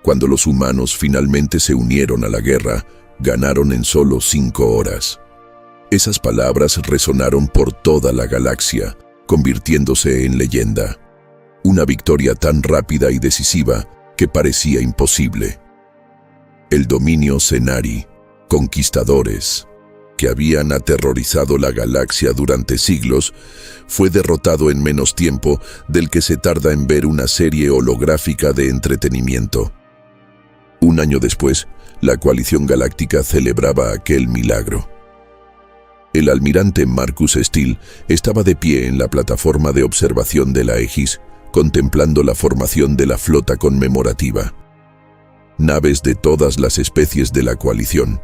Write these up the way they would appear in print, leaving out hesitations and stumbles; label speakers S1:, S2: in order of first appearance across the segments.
S1: Cuando los humanos finalmente se unieron a la guerra, ganaron en solo 5 horas. Esas palabras resonaron por toda la galaxia, convirtiéndose en leyenda. Una victoria tan rápida y decisiva que parecía imposible. El dominio Cenari, conquistadores, que habían aterrorizado la galaxia durante siglos, fue derrotado en menos tiempo del que se tarda en ver una serie holográfica de entretenimiento. Un año después, la coalición galáctica celebraba aquel milagro. El almirante Marcus Steele estaba de pie en la plataforma de observación de la Aegis, contemplando la formación de la flota conmemorativa. Naves de todas las especies de la coalición,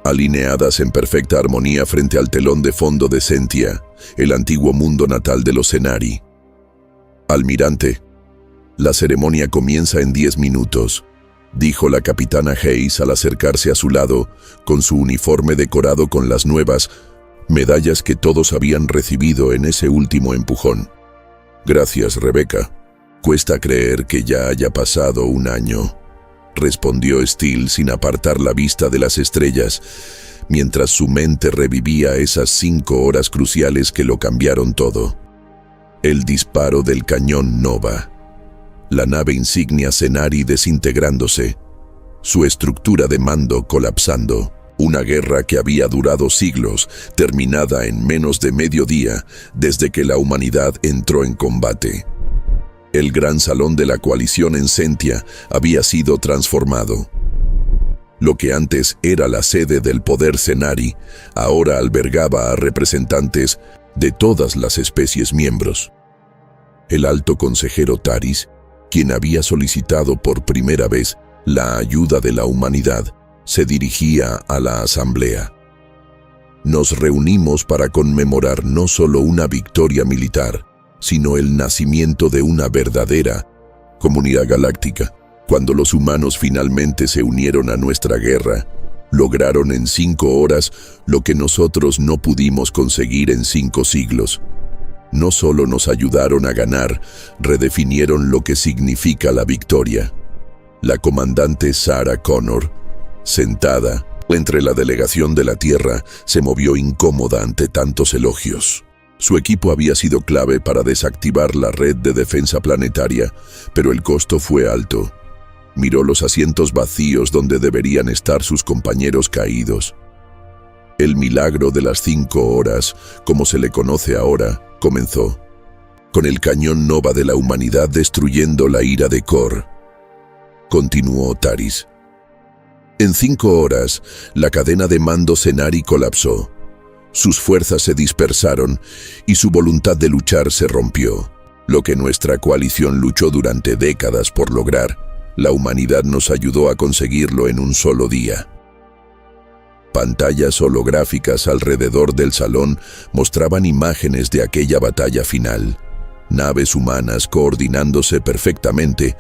S1: alineadas en perfecta armonía frente al telón de fondo de Sentia, el antiguo mundo natal de los Cenari. Almirante, la ceremonia comienza en 10 minutos, dijo la capitana Hayes al acercarse a su lado, con su uniforme decorado con las nuevas medallas que todos habían recibido en ese último empujón. Gracias, Rebecca. Cuesta creer que ya haya pasado un año, respondió Steele sin apartar la vista de las estrellas, mientras su mente revivía esas 5 horas cruciales que lo cambiaron todo. El disparo del cañón Nova, la nave insignia Cenari desintegrándose, su estructura de mando colapsando, una guerra que había durado siglos, terminada en menos de medio día desde que la humanidad entró en combate. El gran salón de la coalición en Sentia había sido transformado. Lo que antes era la sede del poder Cenari, ahora albergaba a representantes de todas las especies miembros. El alto consejero Taris, quien había solicitado por primera vez la ayuda de la humanidad, se dirigía a la asamblea. Nos reunimos para conmemorar no solo una victoria militar, sino el nacimiento de una verdadera comunidad galáctica. Cuando los humanos finalmente se unieron a nuestra guerra, lograron en 5 horas lo que nosotros no pudimos conseguir en 5 siglos. No solo nos ayudaron a ganar, redefinieron lo que significa la victoria. La comandante Sarah Connor, sentada entre la delegación de la Tierra, se movió incómoda ante tantos elogios. Su equipo había sido clave para desactivar la red de defensa planetaria, pero el costo fue alto. Miró los asientos vacíos donde deberían estar sus compañeros caídos. El milagro de las 5 horas, como se le conoce ahora, comenzó, con el cañón Nova de la humanidad destruyendo la ira de Kor. Continuó Taris. En 5 horas, la cadena de mando Cenari colapsó. Sus fuerzas se dispersaron y su voluntad de luchar se rompió. Lo que nuestra coalición luchó durante décadas por lograr, la humanidad nos ayudó a conseguirlo en un solo día. Pantallas holográficas alrededor del salón mostraban imágenes de aquella batalla final. Naves humanas coordinándose perfectamente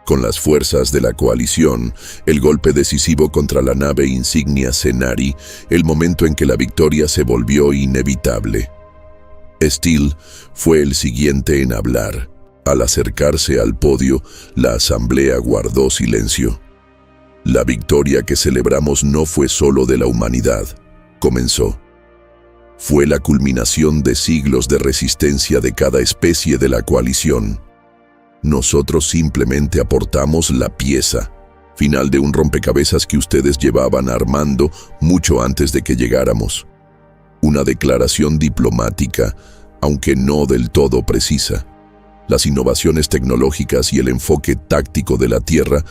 S1: con las fuerzas de la coalición, el golpe decisivo contra la nave insignia Cenari, el momento en que la victoria se volvió inevitable. Steele fue el siguiente en hablar. Al acercarse al podio, la asamblea guardó silencio. La victoria que celebramos no fue solo de la humanidad, comenzó. Fue la culminación de siglos de resistencia de cada especie de la coalición. Nosotros simplemente aportamos la pieza final de un rompecabezas que ustedes llevaban armando mucho antes de que llegáramos. Una declaración diplomática, aunque no del todo precisa. Las innovaciones tecnológicas y el enfoque táctico de la Tierra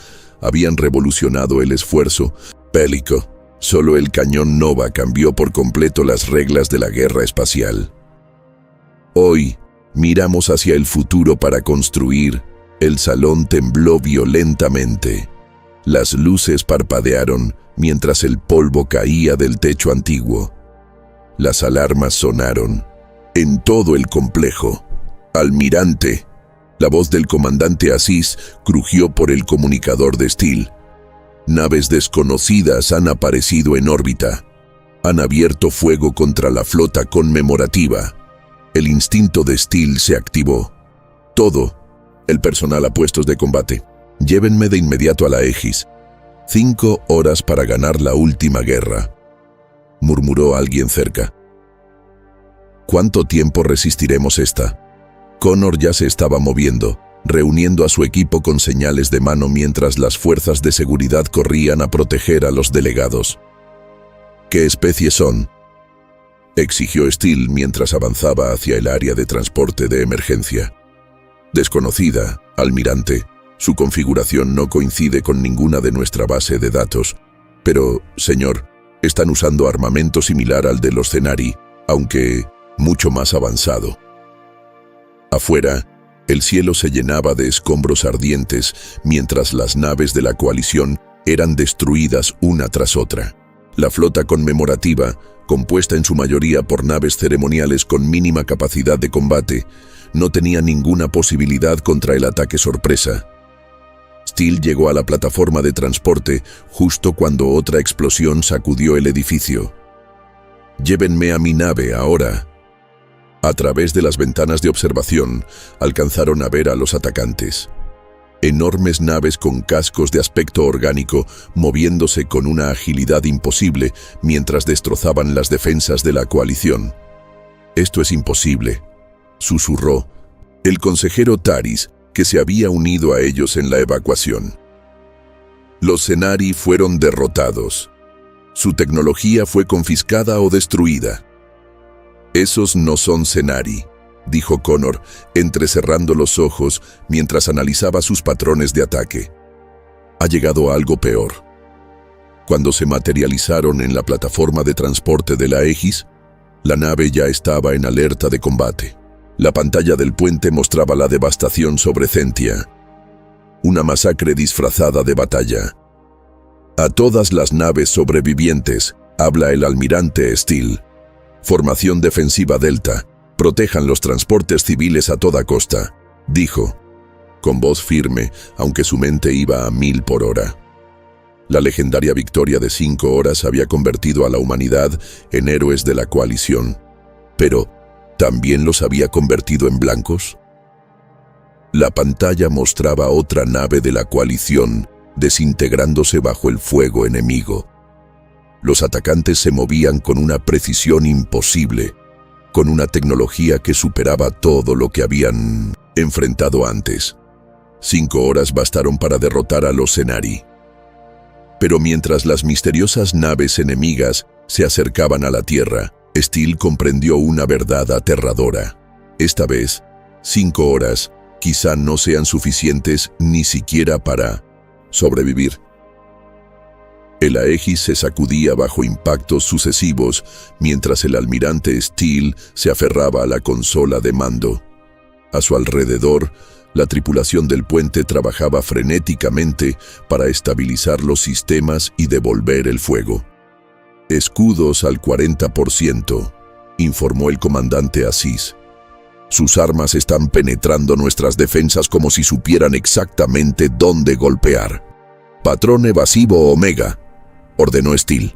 S1: habían revolucionado el esfuerzo bélico. Solo el cañón Nova cambió por completo las reglas de la guerra espacial. Hoy, miramos hacia el futuro para construir. El salón tembló violentamente. Las luces parpadearon mientras el polvo caía del techo antiguo. Las alarmas sonaron. En todo el complejo. Almirante. La voz del comandante Aziz crujió por el comunicador de Steele. Naves desconocidas han aparecido en órbita. Han abierto fuego contra la flota conmemorativa. El instinto de Steele se activó. Todo el personal a puestos de combate. Llévenme de inmediato a la Aegis. 5 horas para ganar la última guerra, murmuró alguien cerca. ¿Cuánto tiempo resistiremos esta? Connor ya se estaba moviendo, reuniendo a su equipo con señales de mano mientras las fuerzas de seguridad corrían a proteger a los delegados. ¿Qué especie son?, exigió Steele mientras avanzaba hacia el área de transporte de emergencia. Desconocida, almirante. Su configuración no coincide con ninguna de nuestra base de datos. Pero, señor, están usando armamento similar al de los Cenari, aunque mucho más avanzado. Afuera, el cielo se llenaba de escombros ardientes mientras las naves de la coalición eran destruidas una tras otra. La flota conmemorativa, compuesta en su mayoría por naves ceremoniales con mínima capacidad de combate, no tenía ninguna posibilidad contra el ataque sorpresa. Steele llegó a la plataforma de transporte justo cuando otra explosión sacudió el edificio. «Llévenme a mi nave ahora». A través de las ventanas de observación, alcanzaron a ver a los atacantes. Enormes naves con cascos de aspecto orgánico moviéndose con una agilidad imposible mientras destrozaban las defensas de la coalición. «Esto es imposible», susurró el consejero Taris, que se había unido a ellos en la evacuación. Los Cenari fueron derrotados. Su tecnología fue confiscada o destruida. «Esos no son Cenari», dijo Connor, entrecerrando los ojos mientras analizaba sus patrones de ataque. Ha llegado algo peor. Cuando se materializaron en la plataforma de transporte de la Aegis, la nave ya estaba en alerta de combate. La pantalla del puente mostraba la devastación sobre Centia. Una masacre disfrazada de batalla. «A todas las naves sobrevivientes», habla el almirante Steele. «Formación defensiva Delta. Protejan los transportes civiles a toda costa», dijo, con voz firme, aunque su mente iba a 1000 por hora. La legendaria victoria de 5 horas había convertido a la humanidad en héroes de la coalición. Pero, ¿también los había convertido en blancos? La pantalla mostraba otra nave de la coalición desintegrándose bajo el fuego enemigo. Los atacantes se movían con una precisión imposible, con una tecnología que superaba todo lo que habían enfrentado antes. 5 horas bastaron para derrotar a los Cenari. Pero mientras las misteriosas naves enemigas se acercaban a la Tierra, Steele comprendió una verdad aterradora. Esta vez, 5 horas quizá no sean suficientes ni siquiera para sobrevivir. El Aegis se sacudía bajo impactos sucesivos mientras el almirante Steele se aferraba a la consola de mando. A su alrededor, la tripulación del puente trabajaba frenéticamente para estabilizar los sistemas y devolver el fuego. «Escudos al 40%, informó el comandante Aziz. «Sus armas están penetrando nuestras defensas como si supieran exactamente dónde golpear». «Patrón evasivo Omega», ordenó Steele.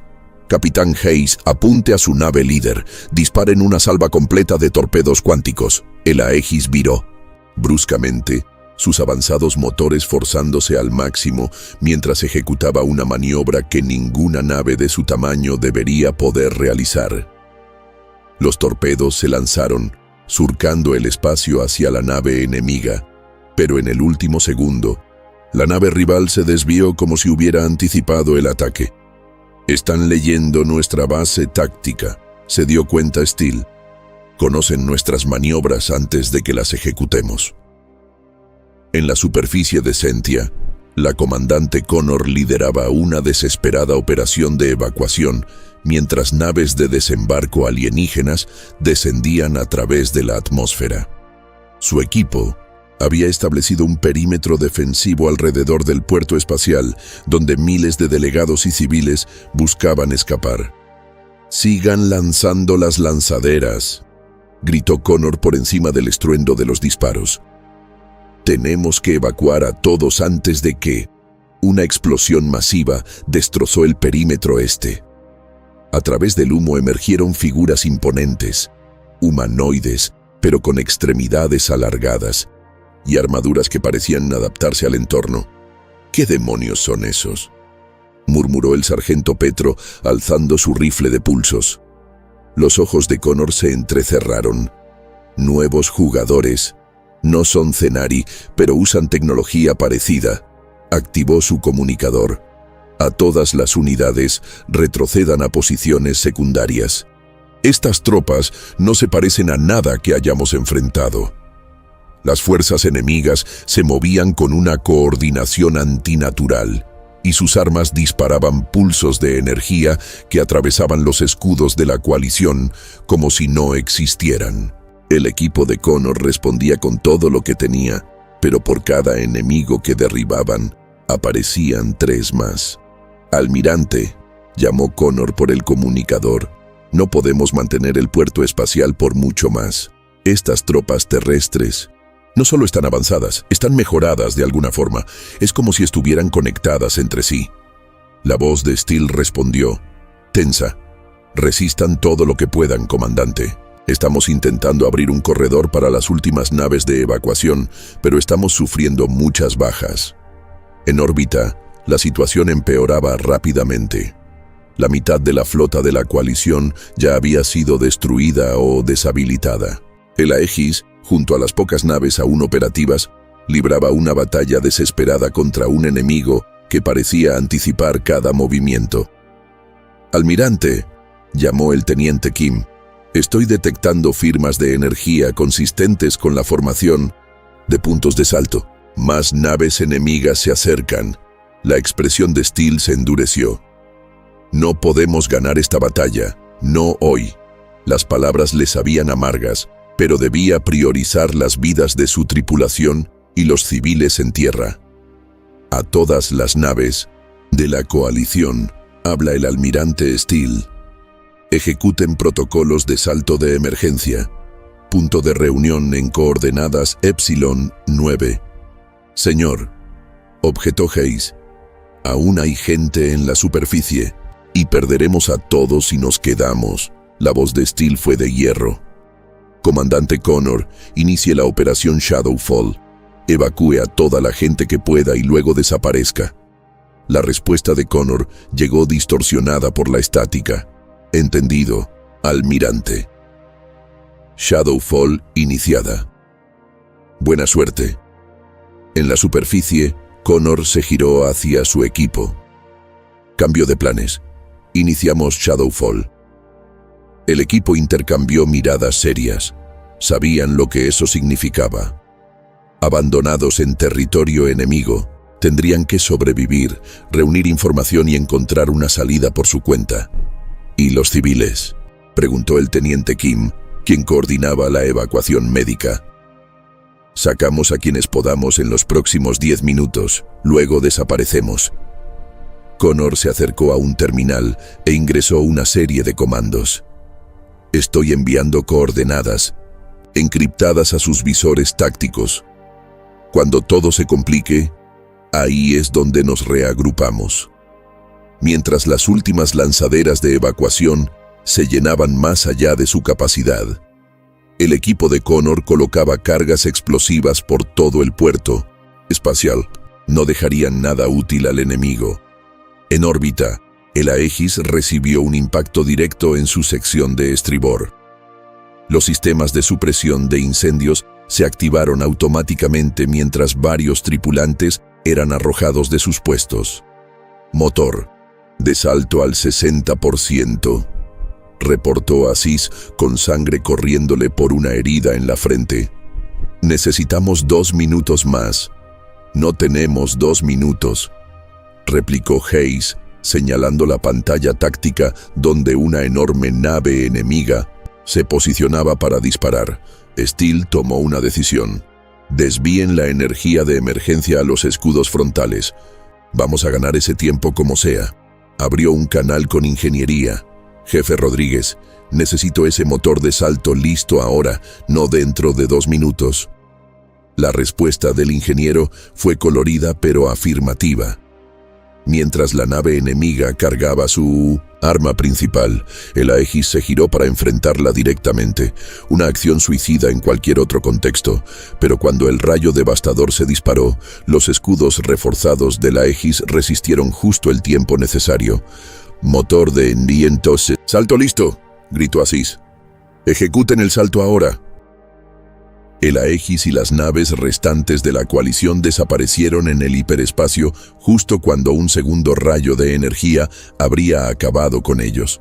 S1: «Capitán Hayes, apunte a su nave líder. Disparen una salva completa de torpedos cuánticos». El Aegis viró. Bruscamente, sus avanzados motores forzándose al máximo mientras ejecutaba una maniobra que ninguna nave de su tamaño debería poder realizar. Los torpedos se lanzaron, surcando el espacio hacia la nave enemiga, pero en el último segundo, la nave rival se desvió como si hubiera anticipado el ataque. «Están leyendo nuestra base táctica», se dio cuenta Steele. «Conocen nuestras maniobras antes de que las ejecutemos». En la superficie de Centia, la comandante Connor lideraba una desesperada operación de evacuación mientras naves de desembarco alienígenas descendían a través de la atmósfera. Su equipo había establecido un perímetro defensivo alrededor del puerto espacial donde miles de delegados y civiles buscaban escapar. «Sigan lanzando las lanzaderas», gritó Connor por encima del estruendo de los disparos. «Tenemos que evacuar a todos antes de que...» Una explosión masiva destrozó el perímetro este. A través del humo emergieron figuras imponentes, humanoides, pero con extremidades alargadas, y armaduras que parecían adaptarse al entorno. ¿Qué demonios son esos?, murmuró el sargento Petro, alzando su rifle de pulsos. Los ojos de Connor se entrecerraron. Nuevos jugadores. No son Cenari, pero usan tecnología parecida. Activó su comunicador. A todas las unidades, retrocedan a posiciones secundarias. Estas tropas no se parecen a nada que hayamos enfrentado. Las fuerzas enemigas se movían con una coordinación antinatural, y sus armas disparaban pulsos de energía que atravesaban los escudos de la coalición como si no existieran. El equipo de Connor respondía con todo lo que tenía, pero por cada enemigo que derribaban, aparecían 3 más. «Almirante», llamó Connor por el comunicador, «no podemos mantener el puerto espacial por mucho más. Estas tropas terrestres no solo están avanzadas, están mejoradas de alguna forma. Es como si estuvieran conectadas entre sí». La voz de Steele respondió, «Tensa. Resistan todo lo que puedan, comandante. Estamos intentando abrir un corredor para las últimas naves de evacuación, pero estamos sufriendo muchas bajas». En órbita, la situación empeoraba rápidamente. La mitad de la flota de la coalición ya había sido destruida o deshabilitada. El Aegis, junto a las pocas naves aún operativas, libraba una batalla desesperada contra un enemigo que parecía anticipar cada movimiento. «Almirante», llamó el teniente Kim, «estoy detectando firmas de energía consistentes con la formación de puntos de salto. Más naves enemigas se acercan». La expresión de Steele se endureció. «No podemos ganar esta batalla, no hoy». Las palabras le sabían amargas, pero debía priorizar las vidas de su tripulación y los civiles en tierra. «A todas las naves de la coalición», habla el almirante Steele, «ejecuten protocolos de salto de emergencia. Punto de reunión en coordenadas Epsilon 9. Señor», objetó Hayes, «aún hay gente en la superficie y perderemos a todos si nos quedamos». La voz de Steele fue de hierro. «Comandante Connor, inicie la operación Shadowfall. Evacúe a toda la gente que pueda y luego desaparezca». La respuesta de Connor llegó distorsionada por la estática. «Entendido, almirante». Shadowfall iniciada. «Buena suerte». En la superficie, Connor se giró hacia su equipo. «Cambio de planes. Iniciamos Shadowfall». El equipo intercambió miradas serias. Sabían lo que eso significaba. Abandonados en territorio enemigo, tendrían que sobrevivir, reunir información y encontrar una salida por su cuenta. «¿Y los civiles?», preguntó el teniente Kim, quien coordinaba la evacuación médica. «Sacamos a quienes podamos en los próximos 10 minutos, luego desaparecemos». Connor se acercó a un terminal e ingresó una serie de comandos. «Estoy enviando coordenadas, encriptadas a sus visores tácticos. Cuando todo se complique, ahí es donde nos reagrupamos». Mientras las últimas lanzaderas de evacuación se llenaban más allá de su capacidad, el equipo de Connor colocaba cargas explosivas por todo el puerto espacial. No dejarían nada útil al enemigo. En órbita, el Aegis recibió un impacto directo en su sección de estribor. Los sistemas de supresión de incendios se activaron automáticamente mientras varios tripulantes eran arrojados de sus puestos. «Motor de salto al 60%, reportó Aziz con sangre corriéndole por una herida en la frente. «Necesitamos 2 minutos más». «No tenemos 2 minutos», replicó Hayes, señalando la pantalla táctica donde una enorme nave enemiga se posicionaba para disparar. Steele tomó una decisión. «Desvíen la energía de emergencia a los escudos frontales. Vamos a ganar ese tiempo como sea». Abrió un canal con ingeniería. «Jefe Rodríguez, necesito ese motor de salto listo ahora, no dentro de 2 minutos». La respuesta del ingeniero fue colorida pero afirmativa. Mientras la nave enemiga cargaba su arma principal, el Aegis se giró para enfrentarla directamente, una acción suicida en cualquier otro contexto, pero cuando el rayo devastador se disparó, los escudos reforzados del Aegis resistieron justo el tiempo necesario. Motor de entonces. ¡Salto listo!, gritó Aziz. ¡Ejecuten el salto ahora! El Aegis y las naves restantes de la coalición desaparecieron en el hiperespacio justo cuando un segundo rayo de energía habría acabado con ellos.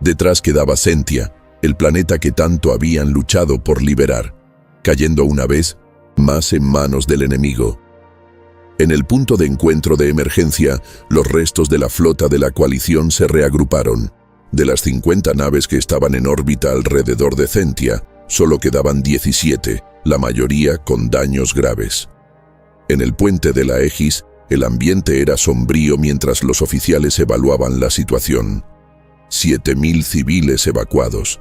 S1: Detrás quedaba Sentia, el planeta que tanto habían luchado por liberar, cayendo una vez más en manos del enemigo. En el punto de encuentro de emergencia, los restos de la flota de la coalición se reagruparon. De las 50 naves que estaban en órbita alrededor de Sentia, solo quedaban 17, la mayoría con daños graves. En el puente de la Aegis, el ambiente era sombrío mientras los oficiales evaluaban la situación. 7.000 civiles evacuados,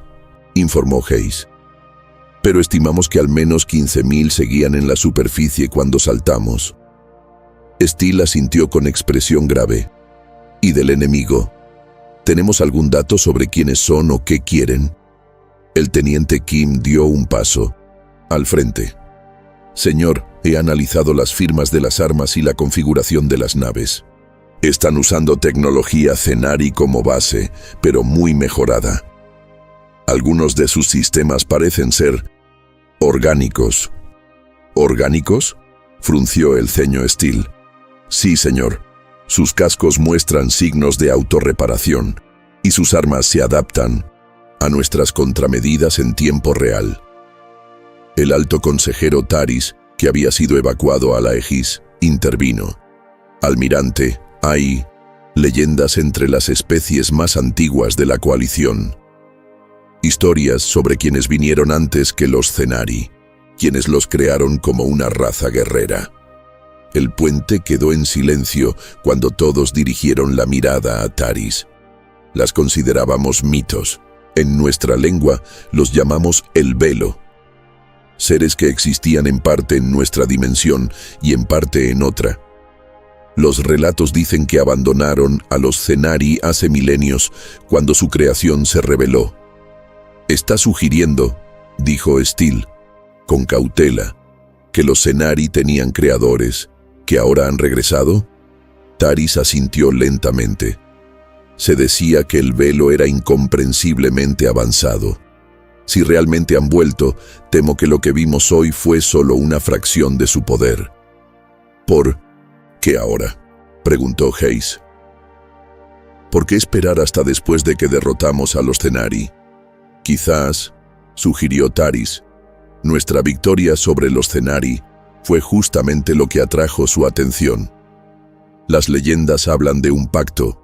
S1: informó Hayes. Pero estimamos que al menos 15.000 seguían en la superficie cuando saltamos. Steele asintió con expresión grave. ¿Y del enemigo? ¿Tenemos algún dato sobre quiénes son o qué quieren? El teniente Kim dio un paso al frente. Señor, he analizado las firmas de las armas y la configuración de las naves. Están usando tecnología Cenari como base, pero muy mejorada. Algunos de sus sistemas parecen ser orgánicos. ¿Orgánicos?, frunció el ceño Steele. Sí, señor. Sus cascos muestran signos de autorreparación y sus armas se adaptan a nuestras contramedidas en tiempo real. El alto consejero Taris, que había sido evacuado a la Aegis, intervino. Almirante, hay leyendas entre las especies más antiguas de la coalición. Historias sobre quienes vinieron antes que los Cenari, quienes los crearon como una raza guerrera. El puente quedó en silencio cuando todos dirigieron la mirada a Taris. Las considerábamos mitos. En nuestra lengua los llamamos el velo. Seres que existían en parte en nuestra dimensión y en parte en otra. Los relatos dicen que abandonaron a los Cenari hace milenios cuando su creación se reveló. Está sugiriendo, dijo Steele, con cautela, que los Cenari tenían creadores, que ahora han regresado. Taris asintió lentamente. Se decía que el velo era incomprensiblemente avanzado. Si realmente han vuelto, temo que lo que vimos hoy fue solo una fracción de su poder. ¿Por qué ahora?, preguntó Hayes. ¿Por qué esperar hasta después de que derrotamos a los Cenari? Quizás, sugirió Taris, nuestra victoria sobre los Cenari fue justamente lo que atrajo su atención. Las leyendas hablan de un pacto.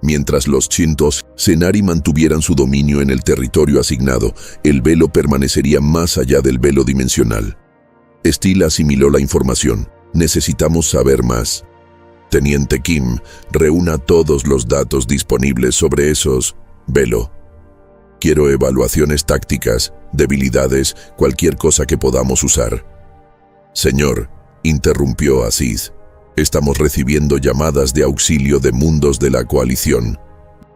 S1: Mientras los Chintos Cenari mantuvieran su dominio en el territorio asignado, el velo permanecería más allá del velo dimensional. Steele asimiló la información. Necesitamos saber más. Teniente Kim, reúna todos los datos disponibles sobre esos velo. Quiero evaluaciones tácticas, debilidades, cualquier cosa que podamos usar. Señor, interrumpió Aziz. Estamos recibiendo llamadas de auxilio de mundos de la coalición.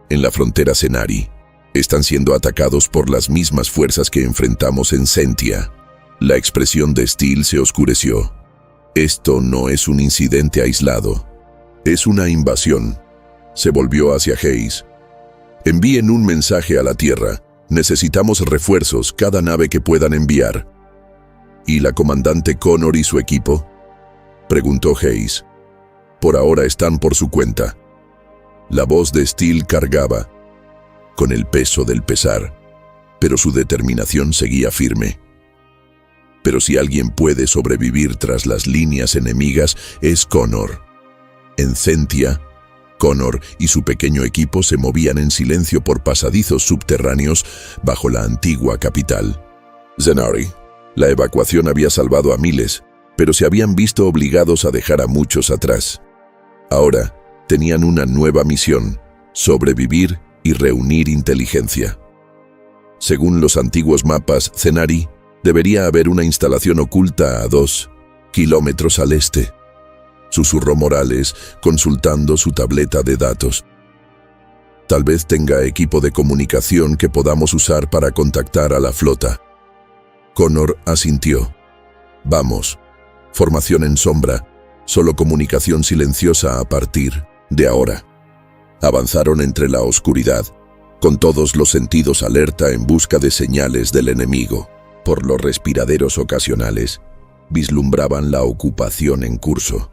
S1: En la frontera Cenari, están siendo atacados por las mismas fuerzas que enfrentamos en Sentia. La expresión de Steele se oscureció. Esto no es un incidente aislado. Es una invasión. Se volvió hacia Hayes. Envíen un mensaje a la Tierra. Necesitamos refuerzos, cada nave que puedan enviar. ¿Y la comandante Connor y su equipo?, preguntó Hayes. Por ahora están por su cuenta. La voz de Steele cargaba con el peso del pesar, pero su determinación seguía firme. Pero si alguien puede sobrevivir tras las líneas enemigas, es Connor. En Sentia, Connor y su pequeño equipo se movían en silencio por pasadizos subterráneos bajo la antigua capital. Cenari. La evacuación había salvado a miles, pero se habían visto obligados a dejar a muchos atrás. Ahora tenían una nueva misión: sobrevivir y reunir inteligencia. Según los antiguos mapas Cenari, debería haber una instalación oculta a 2 kilómetros al este. susurró Morales, consultando su tableta de datos. Tal vez tenga equipo de comunicación que podamos usar para contactar a la flota. Connor asintió. Vamos. Formación en sombra. Solo comunicación silenciosa a partir de ahora. Avanzaron entre la oscuridad, con todos los sentidos alerta en busca de señales del enemigo. Por los respiraderos ocasionales, vislumbraban la ocupación en curso.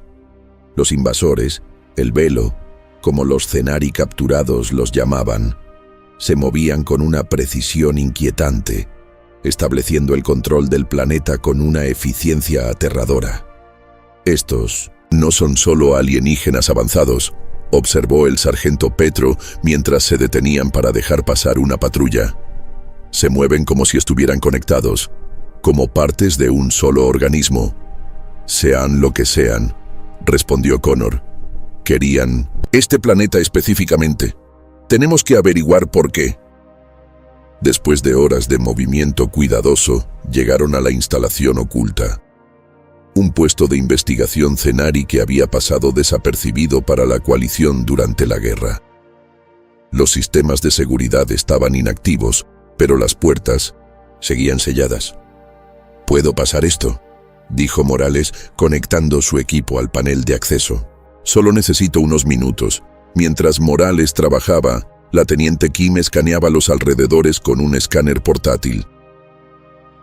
S1: Los invasores, el velo, como los Cenari capturados los llamaban, se movían con una precisión inquietante, estableciendo el control del planeta con una eficiencia aterradora. Estos no son solo alienígenas avanzados, observó el sargento Petro mientras se detenían para dejar pasar una patrulla. Se mueven como si estuvieran conectados, como partes de un solo organismo. Sean lo que sean, respondió Connor. Querían este planeta específicamente. Tenemos que averiguar por qué. Después de horas de movimiento cuidadoso, llegaron a la instalación oculta. Un puesto de investigación Cenari que había pasado desapercibido para la coalición durante la guerra. Los sistemas de seguridad estaban inactivos, pero las puertas seguían selladas. ¿Puedo pasar esto?, dijo Morales, conectando su equipo al panel de acceso. Solo necesito unos minutos. Mientras Morales trabajaba, la teniente Kim escaneaba los alrededores con un escáner portátil.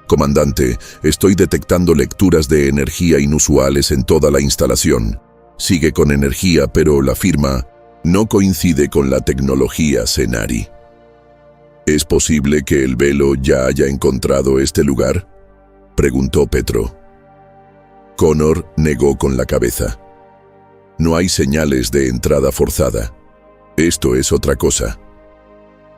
S1: Comandante, estoy detectando lecturas de energía inusuales en toda la instalación. Sigue con energía, pero la firma no coincide con la tecnología Cenari. ¿Es posible que el velo ya haya encontrado este lugar?, preguntó Petro. Connor negó con la cabeza. No hay señales de entrada forzada. Esto es otra cosa.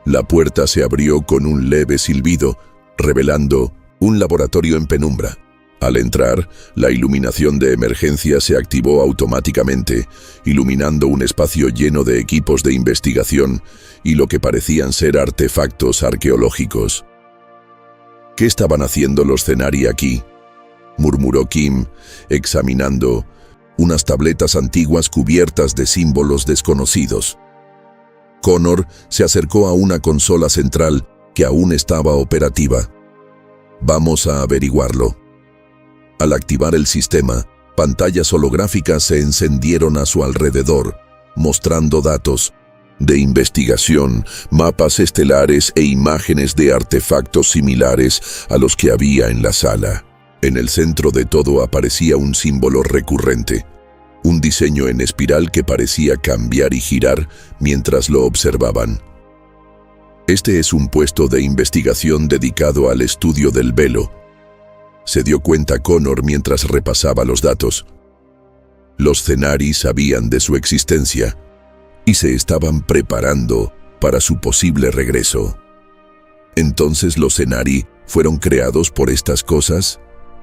S1: La puerta se abrió con un leve silbido, revelando un laboratorio en penumbra. Al entrar, la iluminación de emergencia se activó automáticamente, iluminando un espacio lleno de equipos de investigación y lo que parecían ser artefactos arqueológicos. ¿Qué estaban haciendo los Cenari aquí?, murmuró Kim, examinando unas tabletas antiguas cubiertas de símbolos desconocidos. Connor se acercó a una consola central que aún estaba operativa. Vamos a averiguarlo. Al activar el sistema, pantallas holográficas se encendieron a su alrededor, mostrando datos de investigación, mapas estelares e imágenes de artefactos similares a los que había en la sala. En el centro de todo aparecía un símbolo recurrente, un diseño en espiral que parecía cambiar y girar mientras lo observaban. Este es un puesto de investigación dedicado al estudio del velo, se dio cuenta Connor mientras repasaba los datos. Los Cenari sabían de su existencia y se estaban preparando para su posible regreso. ¿Entonces los Cenari fueron creados por estas cosas?,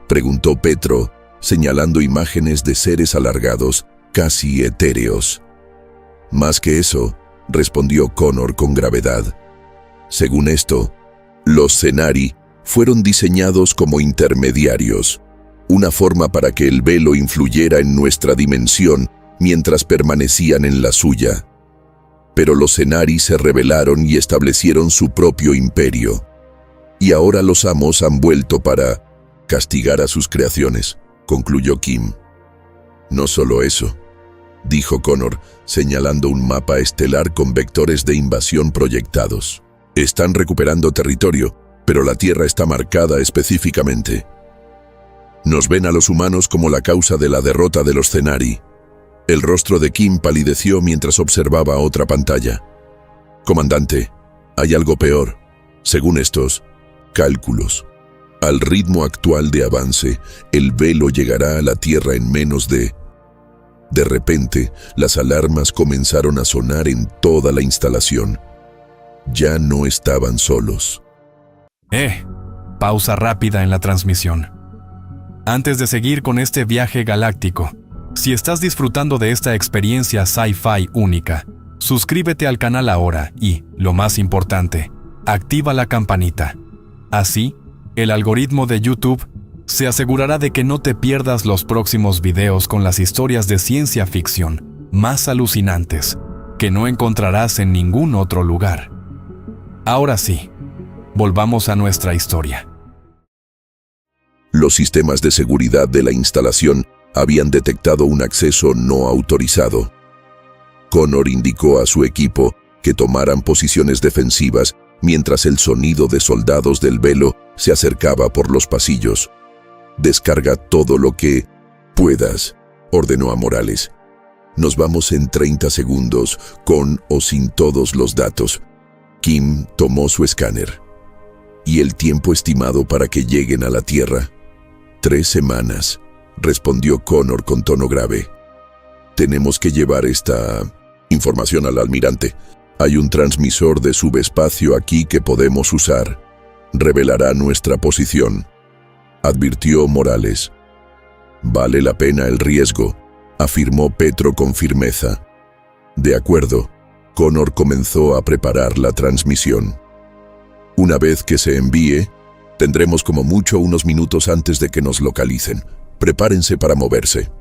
S1: preguntó Petro, señalando imágenes de seres alargados, casi etéreos. Más que eso, respondió Connor con gravedad. Según esto, los Cenari fueron diseñados como intermediarios, una forma para que el velo influyera en nuestra dimensión mientras permanecían en la suya. Pero los Cenari se rebelaron y establecieron su propio imperio. Y ahora los amos han vuelto para castigar a sus creaciones, concluyó Kim. No solo eso, dijo Connor, señalando un mapa estelar con vectores de invasión proyectados. Están recuperando territorio, pero la Tierra está marcada específicamente. Nos ven a los humanos como la causa de la derrota de los Cenari. El rostro de Kim palideció mientras observaba otra pantalla. Comandante, hay algo peor. Según estos cálculos, al ritmo actual de avance, el velo llegará a la Tierra en menos de... De repente, las alarmas comenzaron a sonar en toda la instalación. Ya no estaban solos.
S2: Pausa rápida en la transmisión. Antes de seguir con este viaje galáctico, si estás disfrutando de esta experiencia sci-fi única, suscríbete al canal ahora y, lo más importante, activa la campanita. Así, el algoritmo de YouTube se asegurará de que no te pierdas los próximos videos con las historias de ciencia ficción más alucinantes que no encontrarás en ningún otro lugar. Ahora sí, volvamos a nuestra historia.
S1: Los sistemas de seguridad de la instalación habían detectado un acceso no autorizado. Connor indicó a su equipo que tomaran posiciones defensivas mientras el sonido de soldados del velo se acercaba por los pasillos. «Descarga todo lo que puedas», ordenó a Morales. «Nos vamos en 30 segundos, con o sin todos los datos». Kim tomó su escáner. «¿Y el tiempo estimado para que lleguen a la Tierra?» 3 semanas, respondió Connor con tono grave. «Tenemos que llevar esta información al almirante. Hay un transmisor de subespacio aquí que podemos usar. Revelará nuestra posición», advirtió Morales. «Vale la pena el riesgo», afirmó Petro con firmeza. De acuerdo, Connor comenzó a preparar la transmisión. «Una vez que se envíe, tendremos como mucho unos minutos antes de que nos localicen. Prepárense para moverse».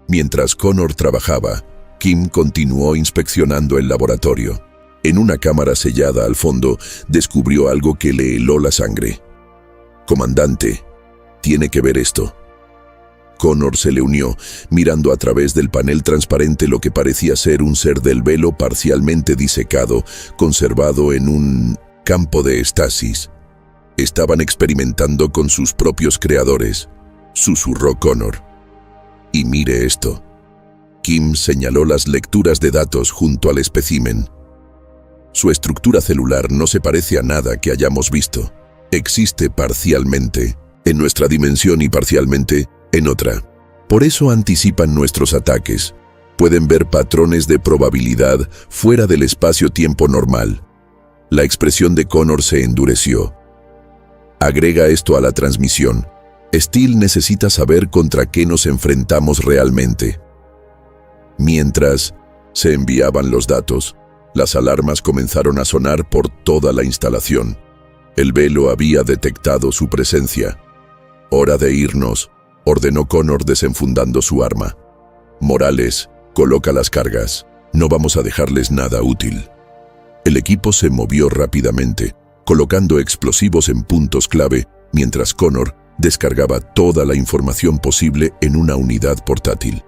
S1: Mientras Connor trabajaba, Kim continuó inspeccionando el laboratorio. En una cámara sellada al fondo, descubrió algo que le heló la sangre. «Comandante, tiene que ver esto». Connor se le unió, mirando a través del panel transparente lo que parecía ser un ser del velo parcialmente disecado, conservado en un campo de estasis. «Estaban experimentando con sus propios creadores», susurró Connor. «Y mire esto». Kim señaló las lecturas de datos junto al espécimen. «Su estructura celular no se parece a nada que hayamos visto. Existe parcialmente en nuestra dimensión y parcialmente en otra. Por eso anticipan nuestros ataques. Pueden ver patrones de probabilidad fuera del espacio-tiempo normal». La expresión de Connor se endureció. «Agrega esto a la transmisión. Steele necesita saber contra qué nos enfrentamos realmente». Mientras se enviaban los datos, las alarmas comenzaron a sonar por toda la instalación. El velo había detectado su presencia. «Hora de irnos», ordenó Connor desenfundando su arma. «Morales, coloca las cargas. No vamos a dejarles nada útil». El equipo se movió rápidamente, colocando explosivos en puntos clave, mientras Connor descargaba toda la información posible en una unidad portátil.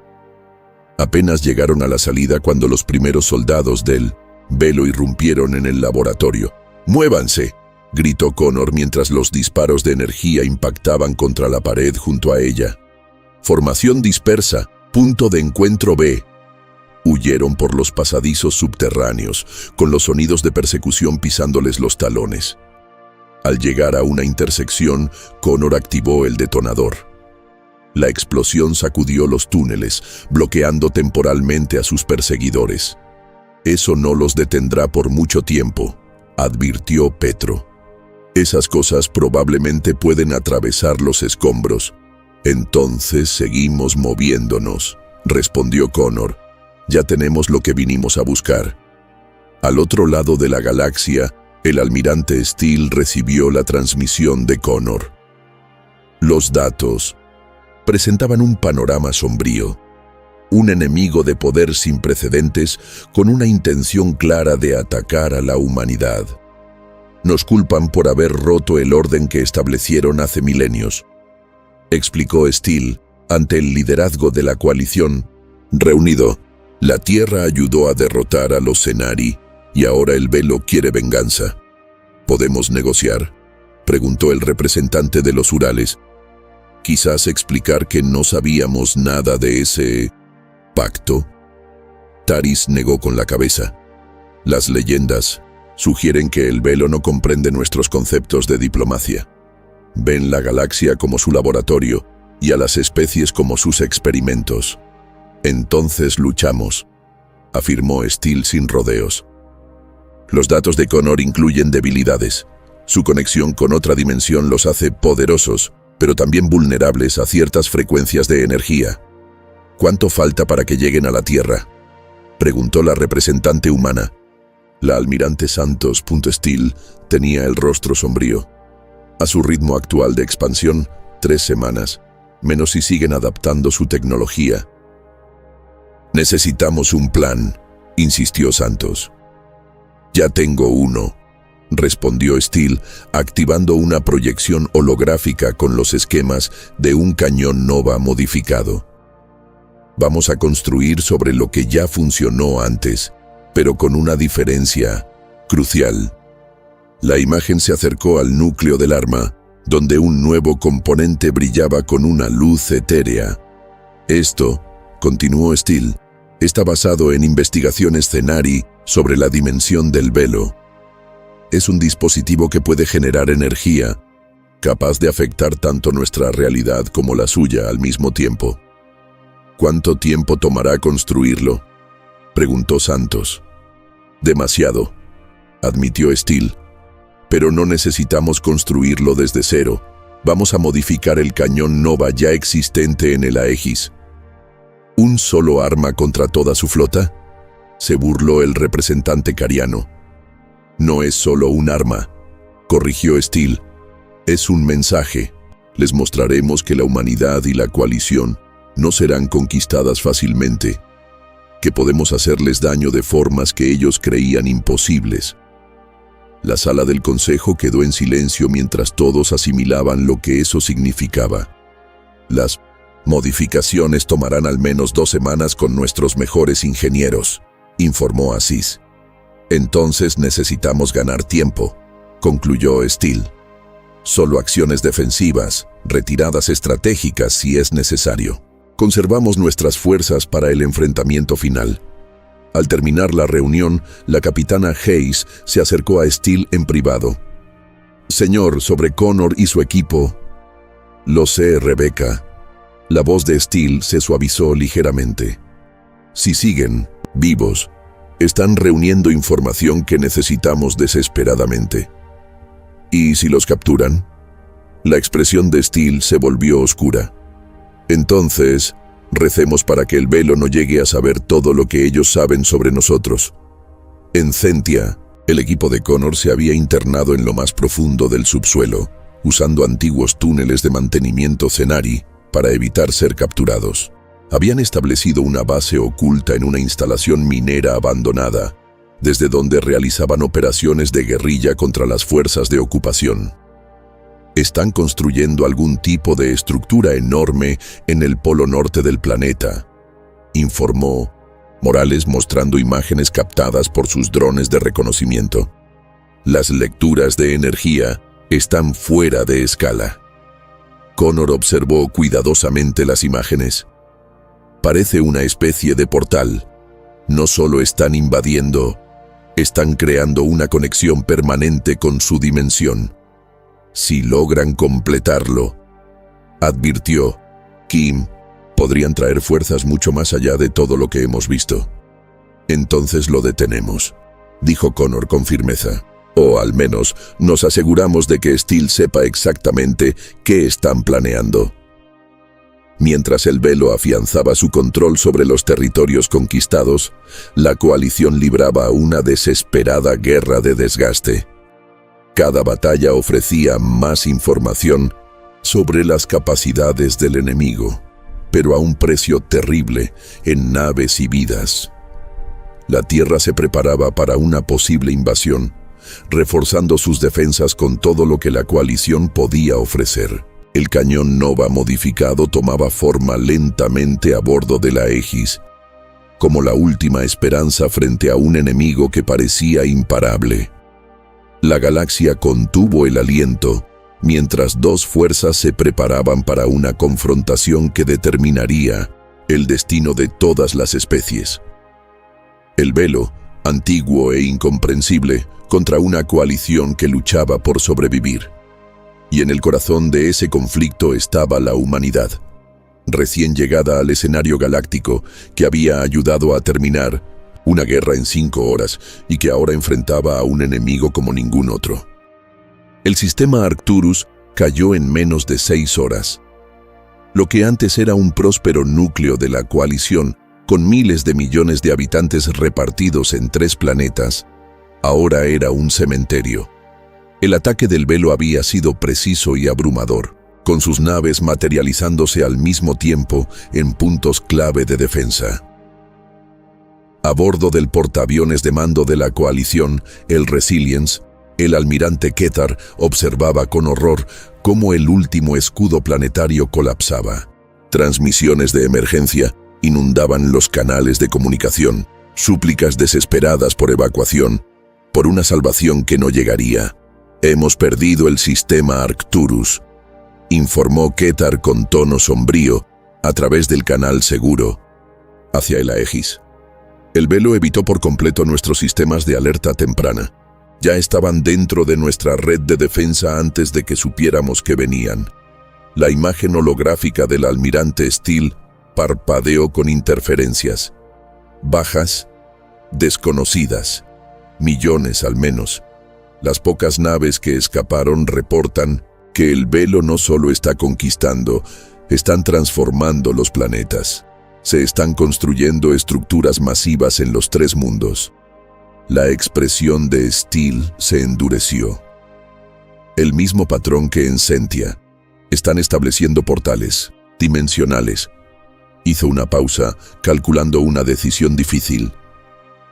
S1: Apenas llegaron a la salida cuando los primeros soldados del velo irrumpieron en el laboratorio. «¡Muévanse!», gritó Connor mientras los disparos de energía impactaban contra la pared junto a ella. «Formación dispersa, punto de encuentro B». Huyeron por los pasadizos subterráneos, con los sonidos de persecución pisándoles los talones. Al llegar a una intersección, Connor activó el detonador. La explosión sacudió los túneles, bloqueando temporalmente a sus perseguidores. «Eso no los detendrá por mucho tiempo», advirtió Petro. «Esas cosas probablemente pueden atravesar los escombros». «Entonces seguimos moviéndonos», respondió Connor. «Ya tenemos lo que vinimos a buscar». Al otro lado de la galaxia, el almirante Steele recibió la transmisión de Connor. Los datos presentaban un panorama sombrío. Un enemigo de poder sin precedentes con una intención clara de atacar a la humanidad. «Nos culpan por haber roto el orden que establecieron hace milenios», explicó Steele ante el liderazgo de la coalición. «Reunido, la Tierra ayudó a derrotar a los Cenari y ahora el velo quiere venganza. ¿Podemos negociar?», preguntó el representante de los Urales. «Quizás explicar que no sabíamos nada de ese pacto». Taris negó con la cabeza. «Las leyendas sugieren que el velo no comprende nuestros conceptos de diplomacia. Ven la galaxia como su laboratorio y a las especies como sus experimentos. Entonces luchamos», afirmó Steele sin rodeos. «Los datos de Connor incluyen debilidades. Su conexión con otra dimensión los hace poderosos, pero también vulnerables a ciertas frecuencias de energía. ¿Cuánto falta para que lleguen a la Tierra?», preguntó la representante humana. La almirante Santos. Steele tenía el rostro sombrío. A su ritmo actual de expansión, 3 semanas, menos si siguen adaptando su tecnología. Necesitamos un plan, insistió Santos. Ya tengo uno, respondió Steele, activando una proyección holográfica con los esquemas de un cañón Nova modificado. Vamos a construir sobre lo que ya funcionó antes, pero con una diferencia crucial. La imagen se acercó al núcleo del arma, donde un nuevo componente brillaba con una luz etérea. Esto, continuó Steele, está basado en investigaciones Cenari sobre la dimensión del velo. Es un dispositivo que puede generar energía, capaz de afectar tanto nuestra realidad como la suya al mismo tiempo. ¿Cuánto tiempo tomará construirlo?, preguntó Santos. Demasiado, admitió Steele. Pero no necesitamos construirlo desde cero. Vamos a modificar el cañón Nova ya existente en el Aegis. ¿Un solo arma contra toda su flota?, se burló el representante cariano. No es solo un arma, corrigió Steele. Es un mensaje. Les mostraremos que la humanidad y la coalición no serán conquistadas fácilmente, que podemos hacerles daño de formas que ellos creían imposibles. La sala del consejo quedó en silencio mientras todos asimilaban lo que eso significaba. Las modificaciones tomarán al menos 2 semanas con nuestros mejores ingenieros, informó Aziz. Entonces necesitamos ganar tiempo, concluyó Steele. Solo acciones defensivas, retiradas estratégicas si es necesario. Conservamos nuestras fuerzas para el enfrentamiento final. Al terminar la reunión, la capitana Hayes se acercó a Steele en privado. Señor, sobre Connor y su equipo. Lo sé, Rebecca. La voz de Steele se suavizó ligeramente. Si siguen vivos, están reuniendo información que necesitamos desesperadamente. ¿Y si los capturan? La expresión de Steele se volvió oscura. Entonces, recemos para que el velo no llegue a saber todo lo que ellos saben sobre nosotros. En Centia, el equipo de Connor se había internado en lo más profundo del subsuelo, usando antiguos túneles de mantenimiento Cenari para evitar ser capturados. Habían establecido una base oculta en una instalación minera abandonada, desde donde realizaban operaciones de guerrilla contra las fuerzas de ocupación. Están construyendo algún tipo de estructura enorme en el polo norte del planeta, informó Morales mostrando imágenes captadas por sus drones de reconocimiento. Las lecturas de energía están fuera de escala. Connor observó cuidadosamente las imágenes. Parece una especie de portal. No solo están invadiendo, están creando una conexión permanente con su dimensión. Si logran completarlo, advirtió Kim, podrían traer fuerzas mucho más allá de todo lo que hemos visto. Entonces lo detenemos, dijo Connor con firmeza. O al menos nos aseguramos de que Steele sepa exactamente qué están planeando. Mientras el velo afianzaba su control sobre los territorios conquistados, la coalición libraba una desesperada guerra de desgaste. Cada batalla ofrecía más información sobre las capacidades del enemigo, pero a un precio terrible en naves y vidas. La Tierra se preparaba para una posible invasión, reforzando sus defensas con todo lo que la coalición podía ofrecer. El cañón Nova modificado tomaba forma lentamente a bordo de la Aegis, como la última esperanza frente a un enemigo que parecía imparable. La galaxia contuvo el aliento, mientras 2 fuerzas se preparaban para una confrontación que determinaría el destino de todas las especies. El velo, antiguo e incomprensible, contra una coalición que luchaba por sobrevivir. Y en el corazón de ese conflicto estaba la humanidad, recién llegada al escenario galáctico, que había ayudado a terminar una guerra en 5 horas y que ahora enfrentaba a un enemigo como ningún otro. El sistema Arcturus cayó en menos de 6 horas. Lo que antes era un próspero núcleo de la coalición, con miles de millones de habitantes repartidos en 3 planetas, ahora era un cementerio. El ataque del velo había sido preciso y abrumador, con sus naves materializándose al mismo tiempo en puntos clave de defensa. A bordo del portaaviones de mando de la coalición, el Resilience, el almirante Kethar observaba con horror cómo el último escudo planetario colapsaba. Transmisiones de emergencia inundaban los canales de comunicación, súplicas desesperadas por evacuación, por una salvación que no llegaría. «Hemos perdido el sistema Arcturus», informó Kethar con tono sombrío a través del canal seguro hacia el Aegis. El velo evitó por completo nuestros sistemas de alerta temprana. Ya estaban dentro de nuestra red de defensa antes de que supiéramos que venían. La imagen holográfica del almirante Steele parpadeó con interferencias. Bajas, desconocidas, millones al menos. Las pocas naves que escaparon reportan que el velo no solo está conquistando, están transformando los planetas. Se están construyendo estructuras masivas en los 3 mundos. La expresión de Steele se endureció. El mismo patrón que en Sentia. Están estableciendo portales dimensionales. Hizo una pausa, calculando una decisión difícil.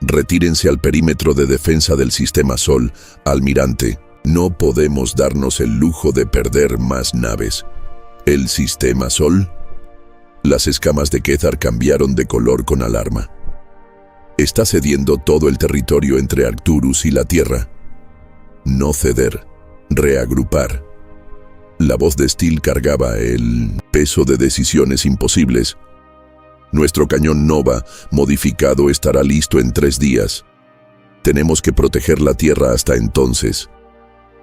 S1: Retírense al perímetro de defensa del sistema Sol, almirante. No podemos darnos el lujo de perder más naves. ¿El sistema Sol? Las escamas de Kethar cambiaron de color con alarma. Está cediendo todo el territorio entre Arcturus y la Tierra. No ceder, reagrupar. La voz de Steele cargaba el peso de decisiones imposibles. Nuestro cañón Nova, modificado, estará listo en 3 días. Tenemos que proteger la Tierra hasta entonces.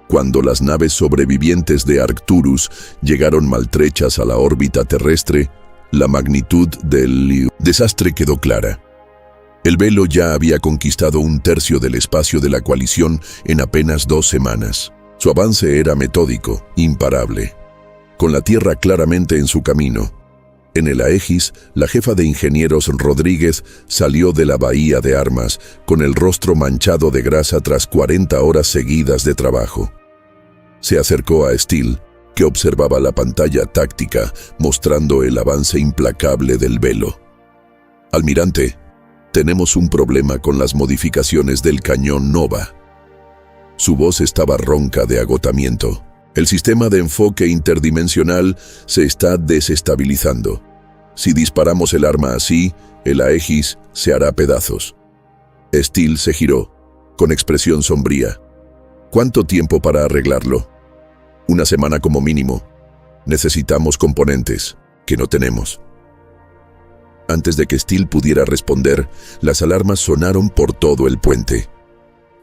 S1: Cuando las naves sobrevivientes de Arcturus llegaron maltrechas a la órbita terrestre, la magnitud del desastre quedó clara. El velo ya había conquistado 1/3 del espacio de la coalición en apenas 2 semanas. Su avance era metódico, imparable, con la Tierra claramente en su camino. En el Aegis, la jefa de ingenieros Rodríguez salió de la bahía de armas con el rostro manchado de grasa tras 40 horas seguidas de trabajo. Se acercó a Steele, que observaba la pantalla táctica mostrando el avance implacable del velo. «Almirante, tenemos un problema con las modificaciones del cañón Nova». Su voz estaba ronca de agotamiento. El sistema de enfoque interdimensional se está desestabilizando. Si disparamos el arma así, el Aegis se hará pedazos. Steele se giró, con expresión sombría. ¿Cuánto tiempo para arreglarlo? 1 semana como mínimo. Necesitamos componentes, que no tenemos. Antes de que Steele pudiera responder, las alarmas sonaron por todo el puente.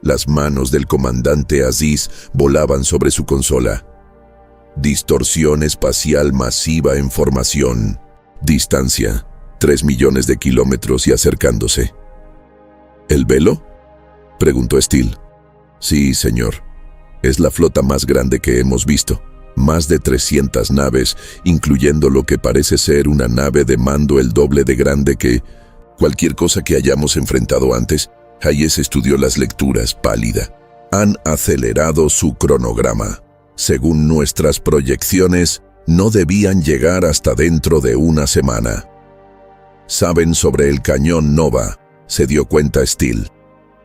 S1: Las manos del comandante Aziz volaban sobre su consola. Distorsión espacial masiva en formación. Distancia, 3 millones de kilómetros y acercándose. ¿El velo?, preguntó Steele. Sí, señor. Es la flota más grande que hemos visto. Más de 300 naves, incluyendo lo que parece ser una nave de mando el doble de grande que cualquier cosa que hayamos enfrentado antes. Hayes estudió las lecturas, pálida. Han acelerado su cronograma. Según nuestras proyecciones, no debían llegar hasta dentro de 1 semana. Saben sobre el cañón Nova, se dio cuenta Steele.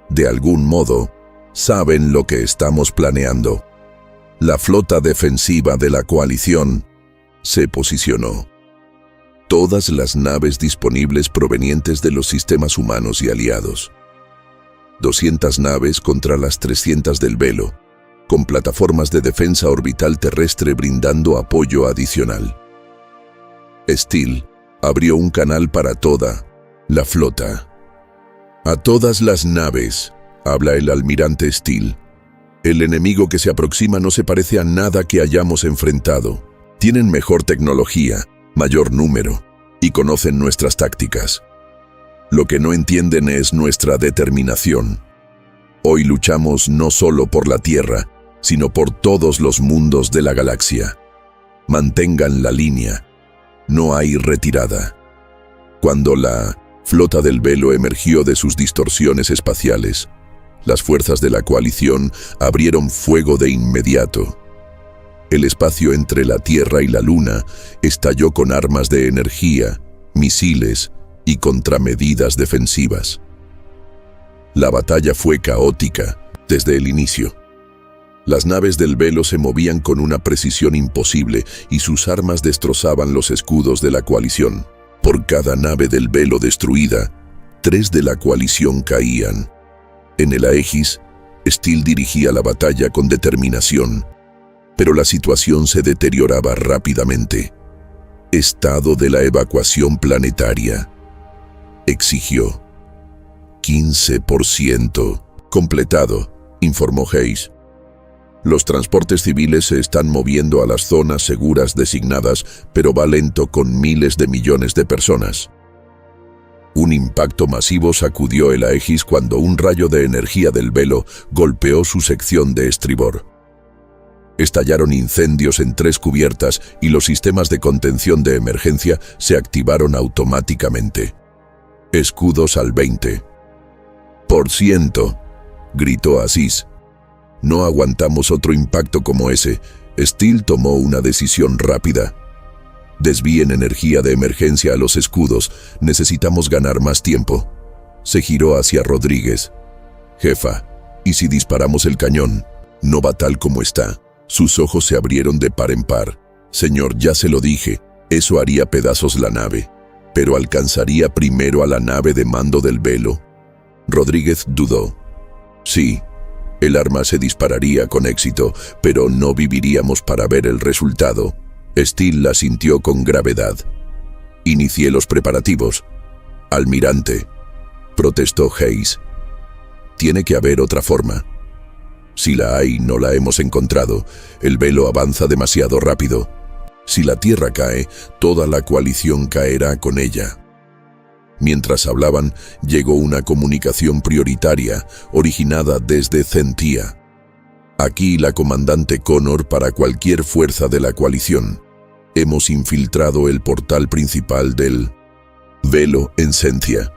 S1: De algún modo, saben lo que estamos planeando. La flota defensiva de la coalición se posicionó. Todas las naves disponibles provenientes de los sistemas humanos y aliados. 200 naves contra las 300 del velo, con plataformas de defensa orbital terrestre brindando apoyo adicional. Steele abrió un canal para toda la flota. A todas las naves, habla el almirante Steele. El enemigo que se aproxima no se parece a nada que hayamos enfrentado. Tienen mejor tecnología, mayor número, y conocen nuestras tácticas. Lo que no entienden es nuestra determinación. Hoy luchamos no solo por la Tierra, sino por todos los mundos de la galaxia. Mantengan la línea. No hay retirada. Cuando la flota del velo emergió de sus distorsiones espaciales, las fuerzas de la coalición abrieron fuego de inmediato. El espacio entre la Tierra y la Luna estalló con armas de energía, misiles y contramedidas defensivas. La batalla fue caótica desde el inicio. Las naves del Velo se movían con una precisión imposible y sus armas destrozaban los escudos de la coalición. Por cada nave del Velo destruida, 3 de la coalición caían. En el Aegis, Steel dirigía la batalla con determinación, pero la situación se deterioraba rápidamente. Estado de la evacuación planetaria. Exigió. 15%. Completado, informó Hayes. Los transportes civiles se están moviendo a las zonas seguras designadas, pero va lento con miles de millones de personas. Un impacto masivo sacudió el Aegis cuando un rayo de energía del Velo golpeó su sección de estribor. Estallaron incendios en 3 cubiertas y los sistemas de contención de emergencia se activaron automáticamente. Escudos al 20%, gritó Aziz. No aguantamos otro impacto como ese. Steel tomó una decisión rápida. Desvíen energía de emergencia a los escudos. Necesitamos ganar más tiempo. Se giró hacia Rodríguez. Jefa, ¿y si disparamos el cañón? No va tal como está. Sus ojos se abrieron de par en par. Señor, ya se lo dije. Eso haría pedazos la nave. Pero alcanzaría primero a la nave de mando del Velo. Rodríguez dudó. Sí. El arma se dispararía con éxito, pero no viviríamos para ver el resultado. Steel la sintió con gravedad. Inicié los preparativos. Almirante, protestó Hayes. Tiene que haber otra forma. Si la hay, no la hemos encontrado. El Velo avanza demasiado rápido. Si la Tierra cae, toda la coalición caerá con ella. Mientras hablaban, llegó una comunicación prioritaria, originada desde Centia. Aquí la comandante Connor para cualquier fuerza de la coalición. Hemos infiltrado el portal principal del Velo en Centia.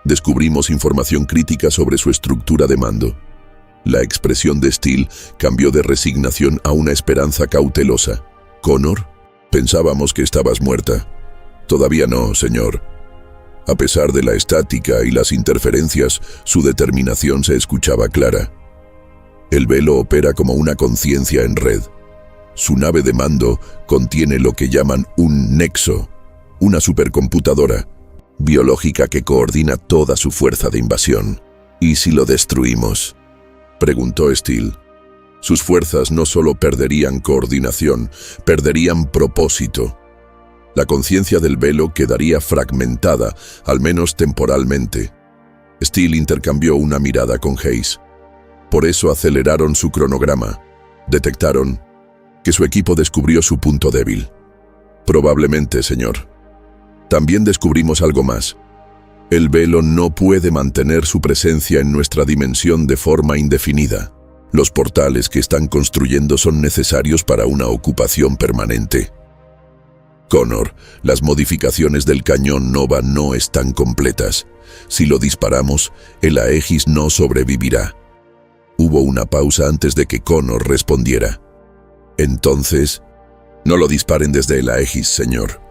S1: Descubrimos información crítica sobre su estructura de mando. La expresión de Steel cambió de resignación a una esperanza cautelosa. ¿Connor? Pensábamos que estabas muerta. Todavía no, señor. A pesar de la estática y las interferencias, su determinación se escuchaba clara. El Velo opera como una conciencia en red. Su nave de mando contiene lo que llaman un nexo, una supercomputadora biológica que coordina toda su fuerza de invasión. ¿Y si lo destruimos?, preguntó Steel. Sus fuerzas no solo perderían coordinación, perderían propósito. La conciencia del Velo quedaría fragmentada, al menos temporalmente. Steel intercambió una mirada con Hayes. Por eso aceleraron su cronograma. Detectaron que su equipo descubrió su punto débil. Probablemente, señor. También descubrimos algo más. El Velo no puede mantener su presencia en nuestra dimensión de forma indefinida. Los portales que están construyendo son necesarios para una ocupación permanente. Connor, las modificaciones del cañón Nova no están completas. Si lo disparamos, el Aegis no sobrevivirá. Hubo una pausa antes de que Connor respondiera. Entonces, no lo disparen desde el Aegis, señor.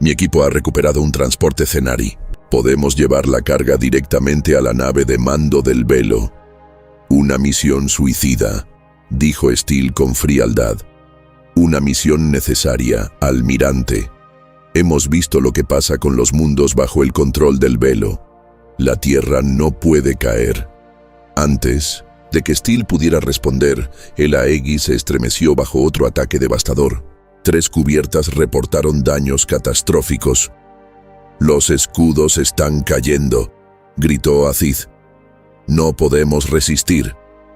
S1: Mi equipo ha recuperado un transporte Cenari. Podemos llevar la carga directamente a la nave de mando del Velo. Una misión suicida, dijo Steel con frialdad. Una misión necesaria, almirante. Hemos visto lo que pasa con los mundos bajo el control del Velo. La Tierra no puede caer. Antes de que Steel pudiera responder, el Aegis se estremeció bajo otro ataque devastador. 3 cubiertas reportaron daños catastróficos. «Los escudos están cayendo», gritó Aziz. «No podemos resistir».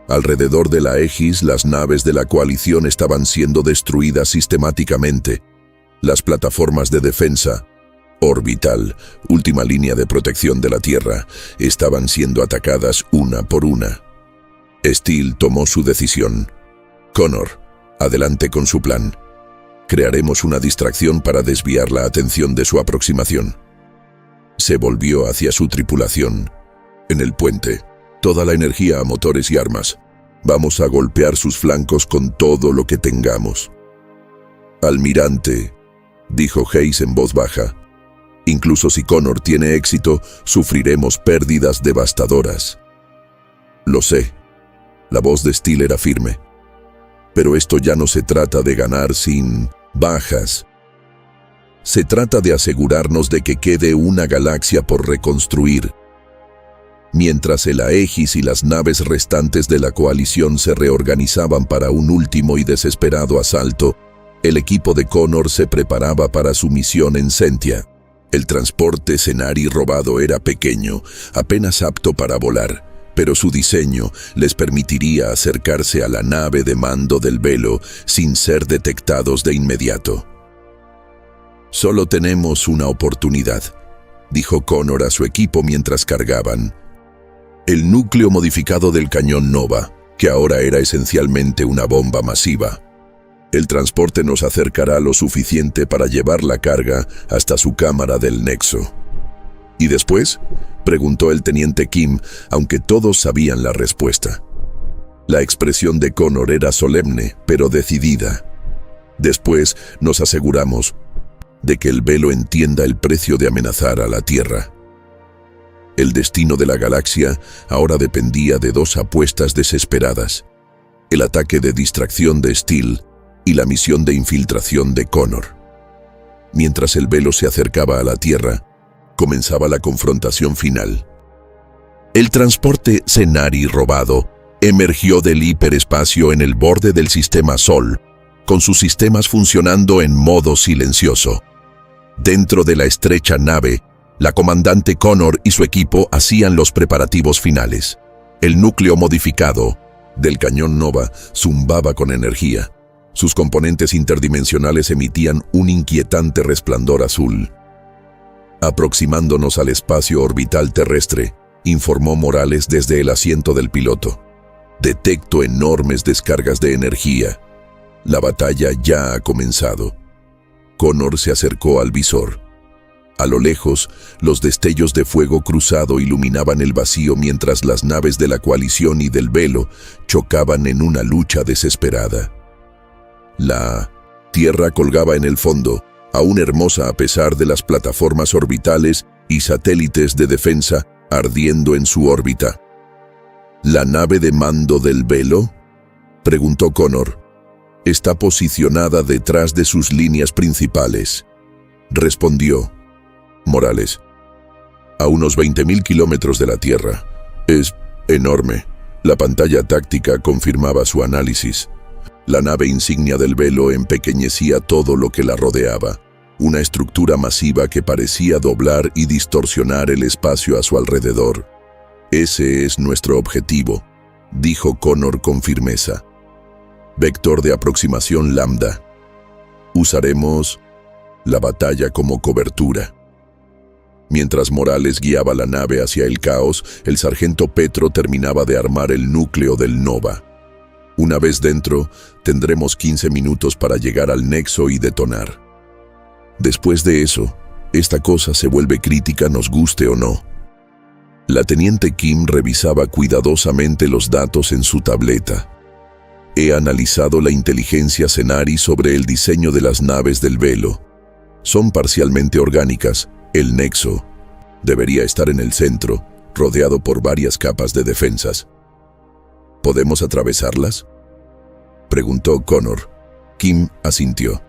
S1: Alrededor de la Aegis, las naves de la coalición estaban siendo destruidas sistemáticamente. Las plataformas de defensa, orbital, última línea de protección de la Tierra, estaban siendo atacadas una por una. Steel tomó su decisión. Connor, adelante con su plan. Crearemos una distracción para desviar la atención de su aproximación. Se volvió hacia su tripulación. En el puente, toda la energía a motores y armas. Vamos a golpear sus flancos con todo lo que tengamos. Almirante, dijo Hayes en voz baja, incluso si Connor tiene éxito, sufriremos pérdidas devastadoras. Lo sé. La voz de Steele era firme. Pero esto ya no se trata de ganar sin bajas. Se trata de asegurarnos de que quede una galaxia por reconstruir. Mientras el Aegis y las naves restantes de la coalición se reorganizaban para un último y desesperado asalto, el equipo de Connor se preparaba para su misión en Sentia. El transporte Cenari robado era pequeño, apenas apto para volar, pero su diseño les permitiría acercarse a la nave de mando del Velo sin ser detectados de inmediato. «Solo tenemos una oportunidad», dijo Connor a su equipo mientras cargaban. El núcleo modificado del cañón Nova, que ahora era esencialmente una bomba masiva. El transporte nos acercará lo suficiente para llevar la carga hasta su cámara del Nexo. ¿Y después?, preguntó el teniente Kim, aunque todos sabían la respuesta. La expresión de Connor era solemne, pero decidida. Después nos aseguramos de que el Velo entienda el precio de amenazar a la Tierra. El destino de la galaxia ahora dependía de dos apuestas desesperadas: el ataque de distracción de Steele y la misión de infiltración de Connor. Mientras el Velo se acercaba a la Tierra, comenzaba la confrontación final. El transporte Cenari robado emergió del hiperespacio en el borde del sistema Sol, con sus sistemas funcionando en modo silencioso. Dentro de la estrecha nave, la comandante Connor y su equipo hacían los preparativos finales. El núcleo modificado del cañón Nova zumbaba con energía. Sus componentes interdimensionales emitían un inquietante resplandor azul. Aproximándonos al espacio orbital terrestre, informó Morales desde el asiento del piloto. Detecto enormes descargas de energía. La batalla ya ha comenzado. Connor se acercó al visor. A lo lejos, los destellos de fuego cruzado iluminaban el vacío mientras las naves de la coalición y del Velo chocaban en una lucha desesperada. La Tierra colgaba en el fondo, aún hermosa a pesar de las plataformas orbitales y satélites de defensa ardiendo en su órbita. ¿La nave de mando del Velo?, preguntó Connor. Está posicionada detrás de sus líneas principales, respondió Morales. A unos 20.000 kilómetros de la Tierra. Es enorme. La pantalla táctica confirmaba su análisis. La nave insignia del Velo empequeñecía todo lo que la rodeaba, una estructura masiva que parecía doblar y distorsionar el espacio a su alrededor. Ese es nuestro objetivo, dijo Connor con firmeza. Vector de aproximación lambda. Usaremos la batalla como cobertura. Mientras Morales guiaba la nave hacia el caos, el sargento Petro terminaba de armar el núcleo del Nova. Una vez dentro, tendremos 15 minutos para llegar al Nexo y detonar. Después de eso, esta cosa se vuelve crítica, nos guste o no. La teniente Kim revisaba cuidadosamente los datos en su tableta. He analizado la inteligencia Cenari sobre el diseño de las naves del Velo. Son parcialmente orgánicas. El Nexo debería estar en el centro, rodeado por varias capas de defensas. ¿Podemos atravesarlas?, preguntó Connor. Kim asintió.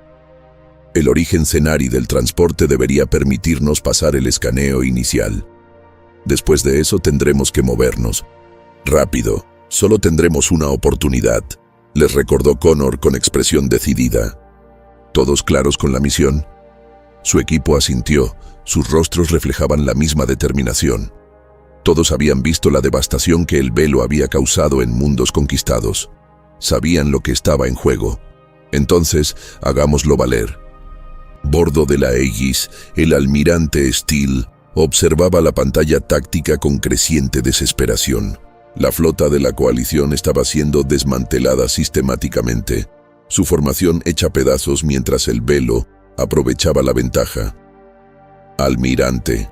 S1: El origen Cenari del transporte debería permitirnos pasar el escaneo inicial. Después de eso tendremos que movernos. Rápido, solo tendremos una oportunidad, les recordó Connor con expresión decidida. ¿Todos claros con la misión? Su equipo asintió. Sus rostros reflejaban la misma determinación. Todos habían visto la devastación que el Velo había causado en mundos conquistados. Sabían lo que estaba en juego. Entonces, hagámoslo valer. Bordo de la Aegis, el almirante Steele observaba la pantalla táctica con creciente desesperación. La flota de la coalición estaba siendo desmantelada sistemáticamente, su formación hecha pedazos mientras el Velo aprovechaba la ventaja. Almirante,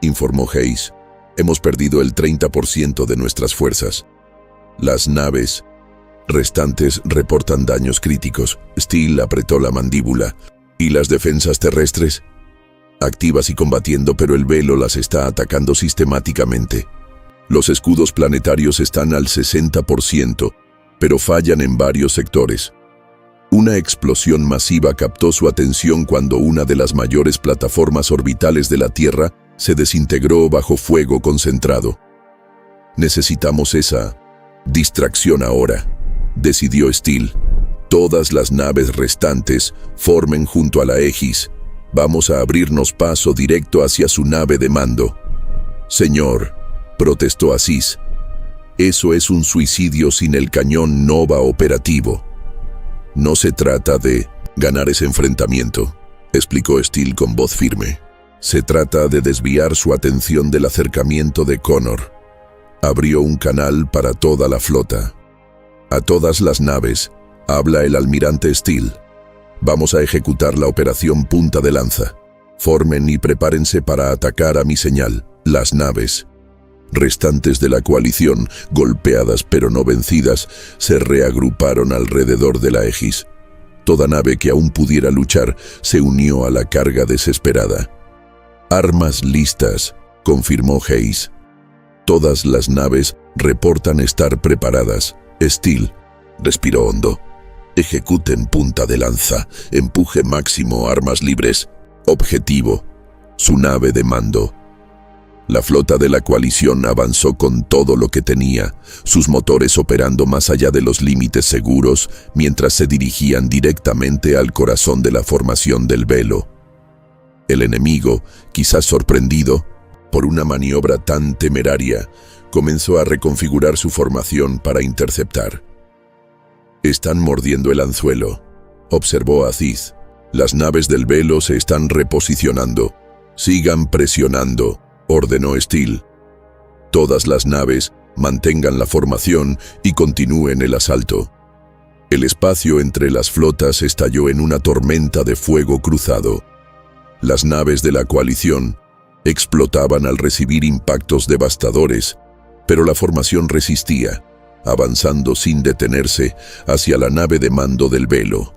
S1: informó Hayes, hemos perdido el 30% de nuestras fuerzas. Las naves Restantes reportan daños críticos. Steele apretó la mandíbula. ¿Y las defensas terrestres? Activas y combatiendo, pero el velo las está atacando sistemáticamente. Los escudos planetarios están al 60%, pero fallan en varios sectores. Una explosión masiva captó su atención cuando una de las mayores plataformas orbitales de la Tierra se desintegró bajo fuego concentrado. Necesitamos esa distracción ahora, decidió Steele. Todas las naves restantes formen junto a la Aegis. Vamos a abrirnos paso directo hacia su nave de mando. Señor, protestó Aziz. Eso es un suicidio sin el cañón Nova operativo. No se trata de ganar ese enfrentamiento, explicó Steele con voz firme. Se trata de desviar su atención del acercamiento de Connor. Abrió un canal para toda la flota. A todas las naves, habla el almirante Steele. Vamos a ejecutar la operación Punta de Lanza. Formen y prepárense para atacar a mi señal, las naves. Restantes de la coalición, golpeadas pero no vencidas, se reagruparon alrededor de la Aegis. Toda nave que aún pudiera luchar se unió a la carga desesperada. Armas listas, confirmó Hayes. Todas las naves reportan estar preparadas. Steele respiró hondo. Ejecuten Punta de Lanza, empuje máximo, armas libres. Objetivo, su nave de mando. La flota de la coalición avanzó con todo lo que tenía, sus motores operando más allá de los límites seguros mientras se dirigían directamente al corazón de la formación del velo. El enemigo, quizás sorprendido por una maniobra tan temeraria, comenzó a reconfigurar su formación para interceptar. Están mordiendo el anzuelo, observó Aziz. Las naves del velo se están reposicionando. Sigan presionando, ordenó Steele. Todas las naves mantengan la formación y continúen el asalto. El espacio entre las flotas estalló en una tormenta de fuego cruzado. Las naves de la coalición explotaban al recibir impactos devastadores, pero la formación resistía, avanzando sin detenerse hacia la nave de mando del velo.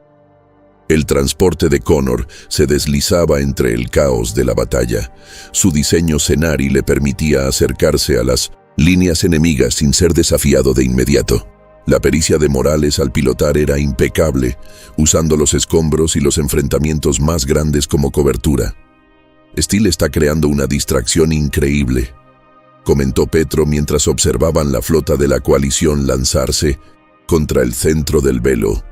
S1: El transporte de Connor se deslizaba entre el caos de la batalla. Su diseño Cenari le permitía acercarse a las líneas enemigas sin ser desafiado de inmediato. La pericia de Morales al pilotar era impecable, usando los escombros y los enfrentamientos más grandes como cobertura. Steele está creando una distracción increíble, comentó Petro mientras observaban la flota de la coalición lanzarse contra el centro del velo.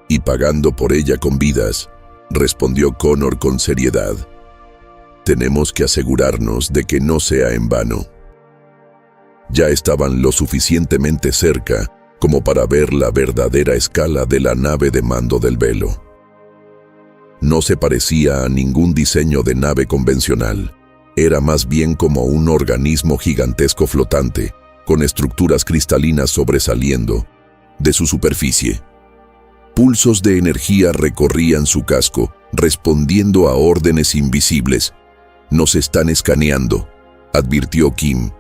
S1: Y pagando por ella con vidas, respondió Connor con seriedad. Tenemos que asegurarnos de que no sea en vano. Ya estaban lo suficientemente cerca como para ver la verdadera escala de la nave de mando del velo. No se parecía a ningún diseño de nave convencional. Era más bien como un organismo gigantesco flotante, con estructuras cristalinas sobresaliendo de su superficie. Pulsos de energía recorrían su casco, respondiendo a órdenes invisibles. Nos están escaneando, advirtió Kim.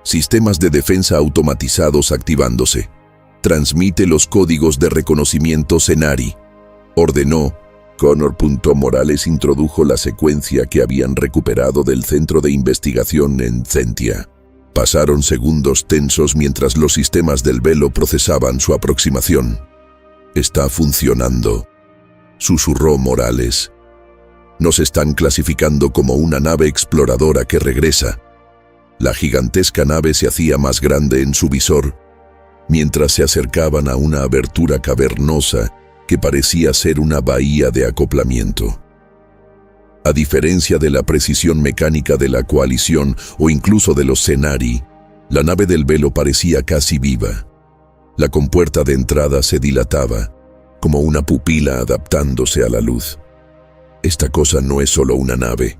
S1: Sistemas de defensa automatizados activándose. Transmite los códigos de reconocimiento Cenari, ordenó. Connor. Morales introdujo la secuencia que habían recuperado del centro de investigación en Zentia. Pasaron segundos tensos mientras los sistemas del velo procesaban su aproximación. Está funcionando, susurró Morales. Nos están clasificando como una nave exploradora que regresa. La gigantesca nave se hacía más grande en su visor, mientras se acercaban a una abertura cavernosa que parecía ser una bahía de acoplamiento. A diferencia de la precisión mecánica de la coalición o incluso de los Cenari, la nave del velo parecía casi viva. La compuerta de entrada se dilataba, como una pupila adaptándose a la luz. Esta cosa no es solo una nave,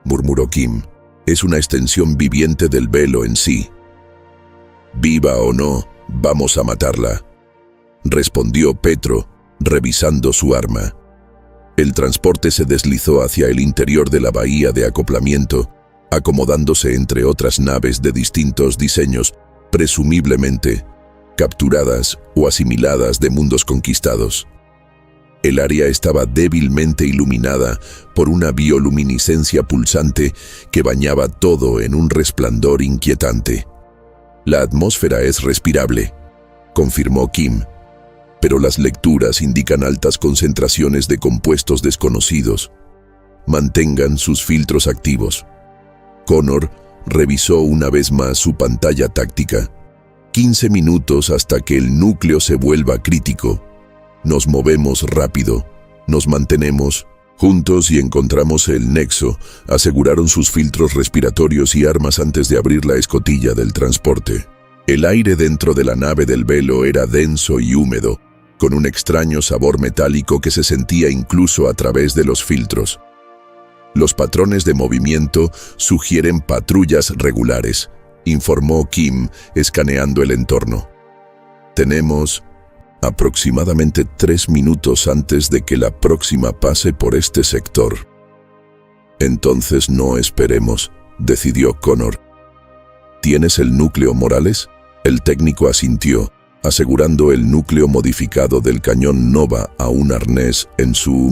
S1: murmuró Kim. Es una extensión viviente del velo en sí. Viva o no, vamos a matarla, respondió Petro, revisando su arma. El transporte se deslizó hacia el interior de la bahía de acoplamiento, acomodándose entre otras naves de distintos diseños, presumiblemente capturadas o asimiladas de mundos conquistados. El área estaba débilmente iluminada por una bioluminiscencia pulsante que bañaba todo en un resplandor inquietante. La atmósfera es respirable, confirmó Kim, pero las lecturas indican altas concentraciones de compuestos desconocidos. Mantengan sus filtros activos. Connor revisó una vez más su pantalla táctica. 15 minutos hasta que el núcleo se vuelva crítico. Nos movemos rápido, nos mantenemos juntos y encontramos el nexo, aseguraron sus filtros respiratorios y armas antes de abrir la escotilla del transporte. El aire dentro de la nave del velo era denso y húmedo, con un extraño sabor metálico que se sentía incluso a través de los filtros. Los patrones de movimiento sugieren patrullas regulares, informó Kim, escaneando el entorno. Tenemos aproximadamente 3 minutos antes de que la próxima pase por este sector. Entonces no esperemos, decidió Connor. ¿Tienes el núcleo, Morales? El técnico asintió, asegurando el núcleo modificado del cañón Nova a un arnés en su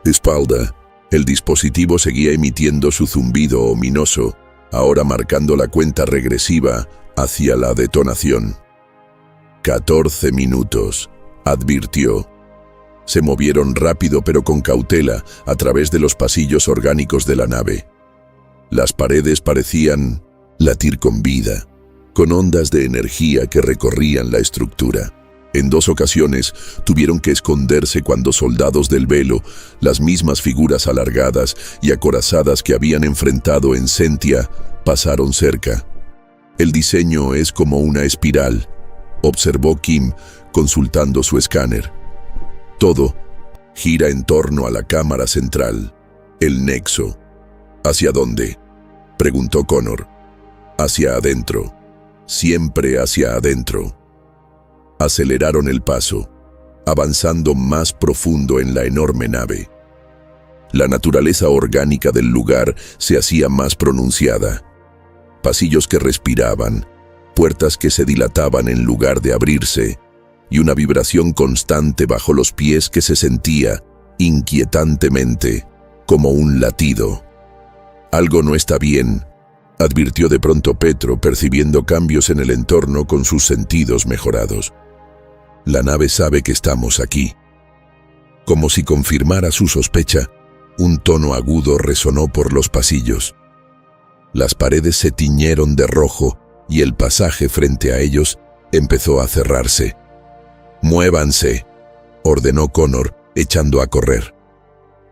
S1: espalda. El dispositivo seguía emitiendo su zumbido ominoso, ahora marcando la cuenta regresiva hacia la detonación. 14 minutos, advirtió. Se movieron rápido pero con cautela a través de los pasillos orgánicos de la nave. Las paredes parecían latir con vida, con ondas de energía que recorrían la estructura. En 2 ocasiones tuvieron que esconderse cuando soldados del velo, las mismas figuras alargadas y acorazadas que habían enfrentado en Sentia, pasaron cerca. El diseño es como una espiral, observó Kim, consultando su escáner. Todo gira en torno a la cámara central, el nexo. ¿Hacia dónde?, preguntó Connor. Hacia adentro, siempre hacia adentro. Aceleraron el paso, avanzando más profundo en la enorme nave. La naturaleza orgánica del lugar se hacía más pronunciada. Pasillos que respiraban, puertas que se dilataban en lugar de abrirse, y una vibración constante bajo los pies que se sentía, inquietantemente, como un latido. Algo no está bien, advirtió de pronto Petro, percibiendo cambios en el entorno con sus sentidos mejorados. La nave sabe que estamos aquí. Como si confirmara su sospecha, un tono agudo resonó por los pasillos. Las paredes se tiñeron de rojo y el pasaje frente a ellos empezó a cerrarse. «Muévanse», ordenó Connor, echando a correr.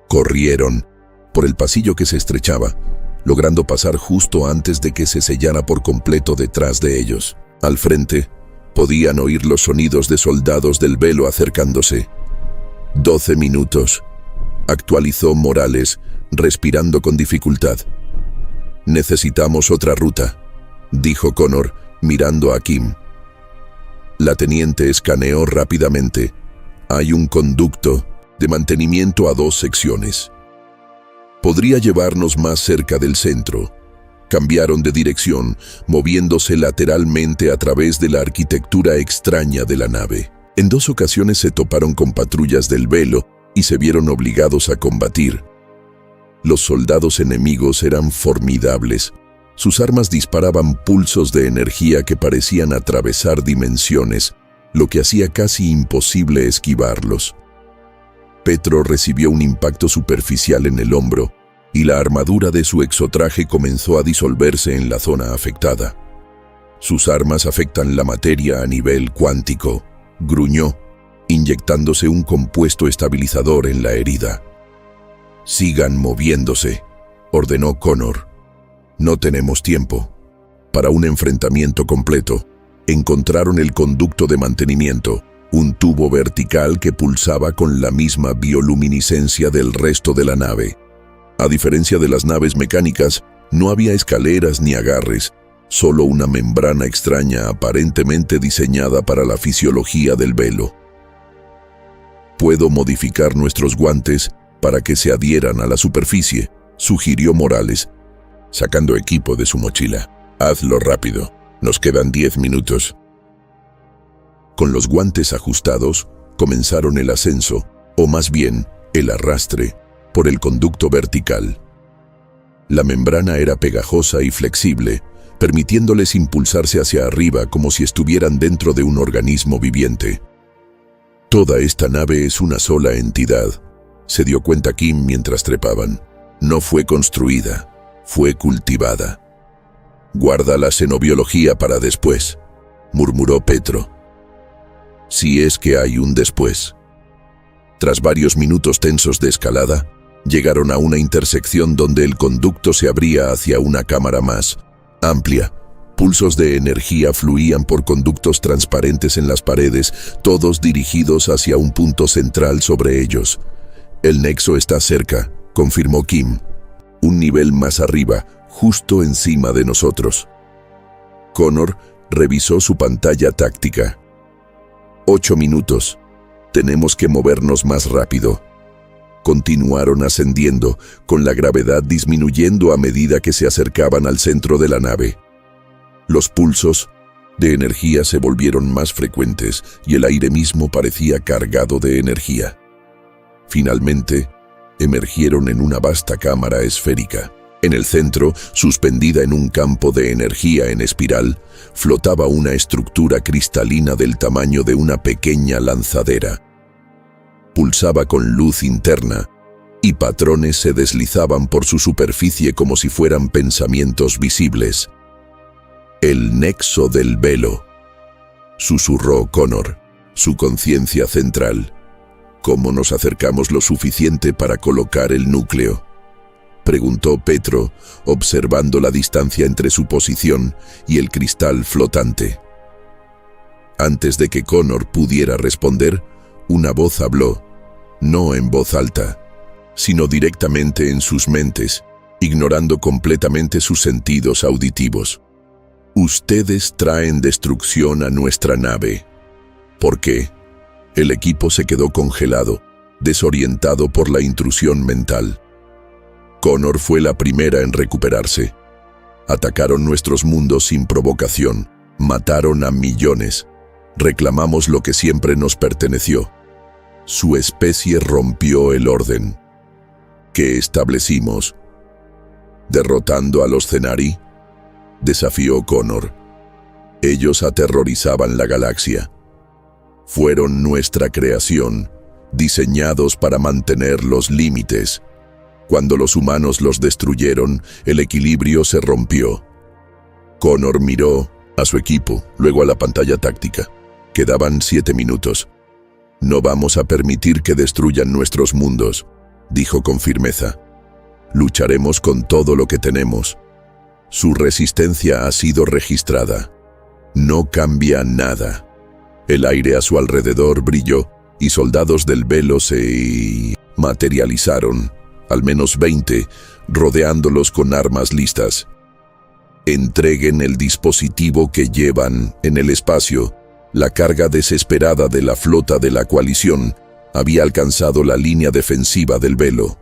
S1: Corrieron por el pasillo que se estrechaba, logrando pasar justo antes de que se sellara por completo detrás de ellos. Al frente, podían oír los sonidos de soldados del velo acercándose. 12 minutos, actualizó Morales, respirando con dificultad. «Necesitamos otra ruta», dijo Connor, mirando a Kim. La teniente escaneó rápidamente. Hay un conducto de mantenimiento a 2 secciones. Podría llevarnos más cerca del centro. Cambiaron de dirección, moviéndose lateralmente a través de la arquitectura extraña de la nave. En 2 ocasiones se toparon con patrullas del velo y se vieron obligados a combatir. Los soldados enemigos eran formidables. Sus armas disparaban pulsos de energía que parecían atravesar dimensiones, lo que hacía casi imposible esquivarlos. Petro recibió un impacto superficial en el hombro, y la armadura de su exotraje comenzó a disolverse en la zona afectada. Sus armas afectan la materia a nivel cuántico, gruñó, inyectándose un compuesto estabilizador en la herida. «Sigan moviéndose», ordenó Connor. «No tenemos tiempo». Para un enfrentamiento completo, encontraron el conducto de mantenimiento, un tubo vertical que pulsaba con la misma bioluminiscencia del resto de la nave. A diferencia de las naves mecánicas, no había escaleras ni agarres, solo una membrana extraña aparentemente diseñada para la fisiología del velo. «Puedo modificar nuestros guantes para que se adhieran a la superficie», sugirió Morales, sacando equipo de su mochila. «Hazlo rápido, nos quedan 10 minutos». Con los guantes ajustados, comenzaron el ascenso, o más bien, el arrastre, por el conducto vertical. La membrana era pegajosa y flexible, permitiéndoles impulsarse hacia arriba como si estuvieran dentro de un organismo viviente. Toda esta nave es una sola entidad, se dio cuenta Kim mientras trepaban. No fue construida, fue cultivada. «Guarda la xenobiología para después», murmuró Petro. «Si es que hay un después». Tras varios minutos tensos de escalada, llegaron a una intersección donde el conducto se abría hacia una cámara más amplia. Pulsos de energía fluían por conductos transparentes en las paredes, todos dirigidos hacia un punto central sobre ellos. «El nexo está cerca», confirmó Kim. «Un nivel más arriba, justo encima de nosotros». Connor revisó su pantalla táctica. 8 minutos. Tenemos que movernos más rápido. Continuaron ascendiendo, con la gravedad disminuyendo a medida que se acercaban al centro de la nave. Los pulsos de energía se volvieron más frecuentes y el aire mismo parecía cargado de energía. Finalmente, emergieron en una vasta cámara esférica. En el centro, suspendida en un campo de energía en espiral, flotaba una estructura cristalina del tamaño de una pequeña lanzadera. Pulsaba con luz interna, y patrones se deslizaban por su superficie como si fueran pensamientos visibles. «El nexo del velo», susurró Connor, su conciencia central. «¿Cómo nos acercamos lo suficiente para colocar el núcleo?», preguntó Petro, observando la distancia entre su posición y el cristal flotante. Antes de que Connor pudiera responder, una voz habló, no en voz alta, sino directamente en sus mentes, ignorando completamente sus sentidos auditivos. «Ustedes traen destrucción a nuestra nave». ¿Por qué? El equipo se quedó congelado, desorientado por la intrusión mental. Connor fue la primera en recuperarse. «Atacaron nuestros mundos sin provocación, mataron a millones. Reclamamos lo que siempre nos perteneció. Su especie rompió el orden. ¿Qué establecimos? ¿Derrotando a los Cenari?», desafió Connor. «Ellos aterrorizaban la galaxia. Fueron nuestra creación, diseñados para mantener los límites. Cuando los humanos los destruyeron, el equilibrio se rompió». Connor miró a su equipo, luego a la pantalla táctica. Quedaban 7 minutos. «No vamos a permitir que destruyan nuestros mundos», dijo con firmeza. «Lucharemos con todo lo que tenemos. Su resistencia ha sido registrada. No cambia nada». El aire a su alrededor brilló y soldados del velo se materializaron, al menos 20, rodeándolos con armas listas. «Entreguen el dispositivo que llevan en el espacio». La carga desesperada de la flota de la coalición había alcanzado la línea defensiva del velo.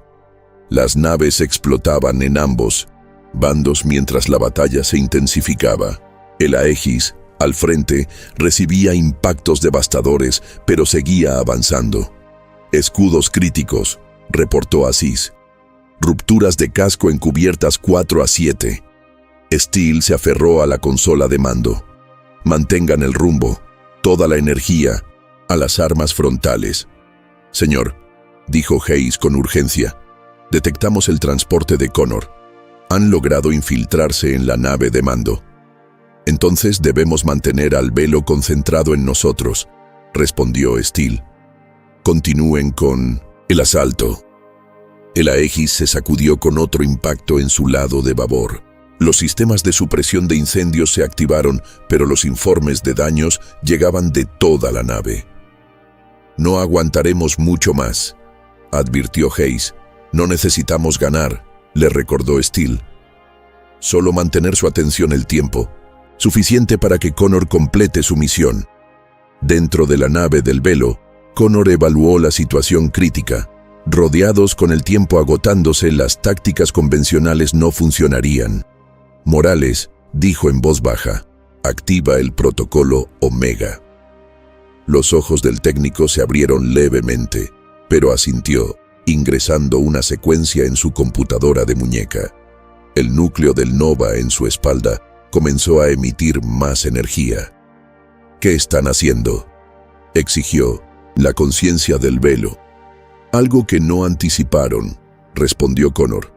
S1: Las naves explotaban en ambos bandos mientras la batalla se intensificaba. El Aegis, al frente, recibía impactos devastadores, pero seguía avanzando. «Escudos críticos», reportó Aziz. «Rupturas de casco encubiertas 4 a 7. Steel se aferró a la consola de mando. «Mantengan el rumbo, toda la energía, a las armas frontales». «Señor», dijo Hayes con urgencia, «detectamos el transporte de Connor. Han logrado infiltrarse en la nave de mando». «Entonces debemos mantener al velo concentrado en nosotros», respondió Steel. «Continúen con el asalto». El Aegis se sacudió con otro impacto en su lado de babor. Los sistemas de supresión de incendios se activaron, pero los informes de daños llegaban de toda la nave. «No aguantaremos mucho más», advirtió Hayes. «No necesitamos ganar», le recordó Steel. «Solo mantener su atención el tiempo, suficiente para que Connor complete su misión». Dentro de la nave del velo, Connor evaluó la situación crítica. Rodeados con el tiempo agotándose, las tácticas convencionales no funcionarían. «Morales», dijo en voz baja, «activa el protocolo Omega». Los ojos del técnico se abrieron levemente, pero asintió, ingresando una secuencia en su computadora de muñeca. El núcleo del Nova en su espalda comenzó a emitir más energía. ¿Qué están haciendo?, exigió la conciencia del velo. Algo que no anticiparon, respondió Connor.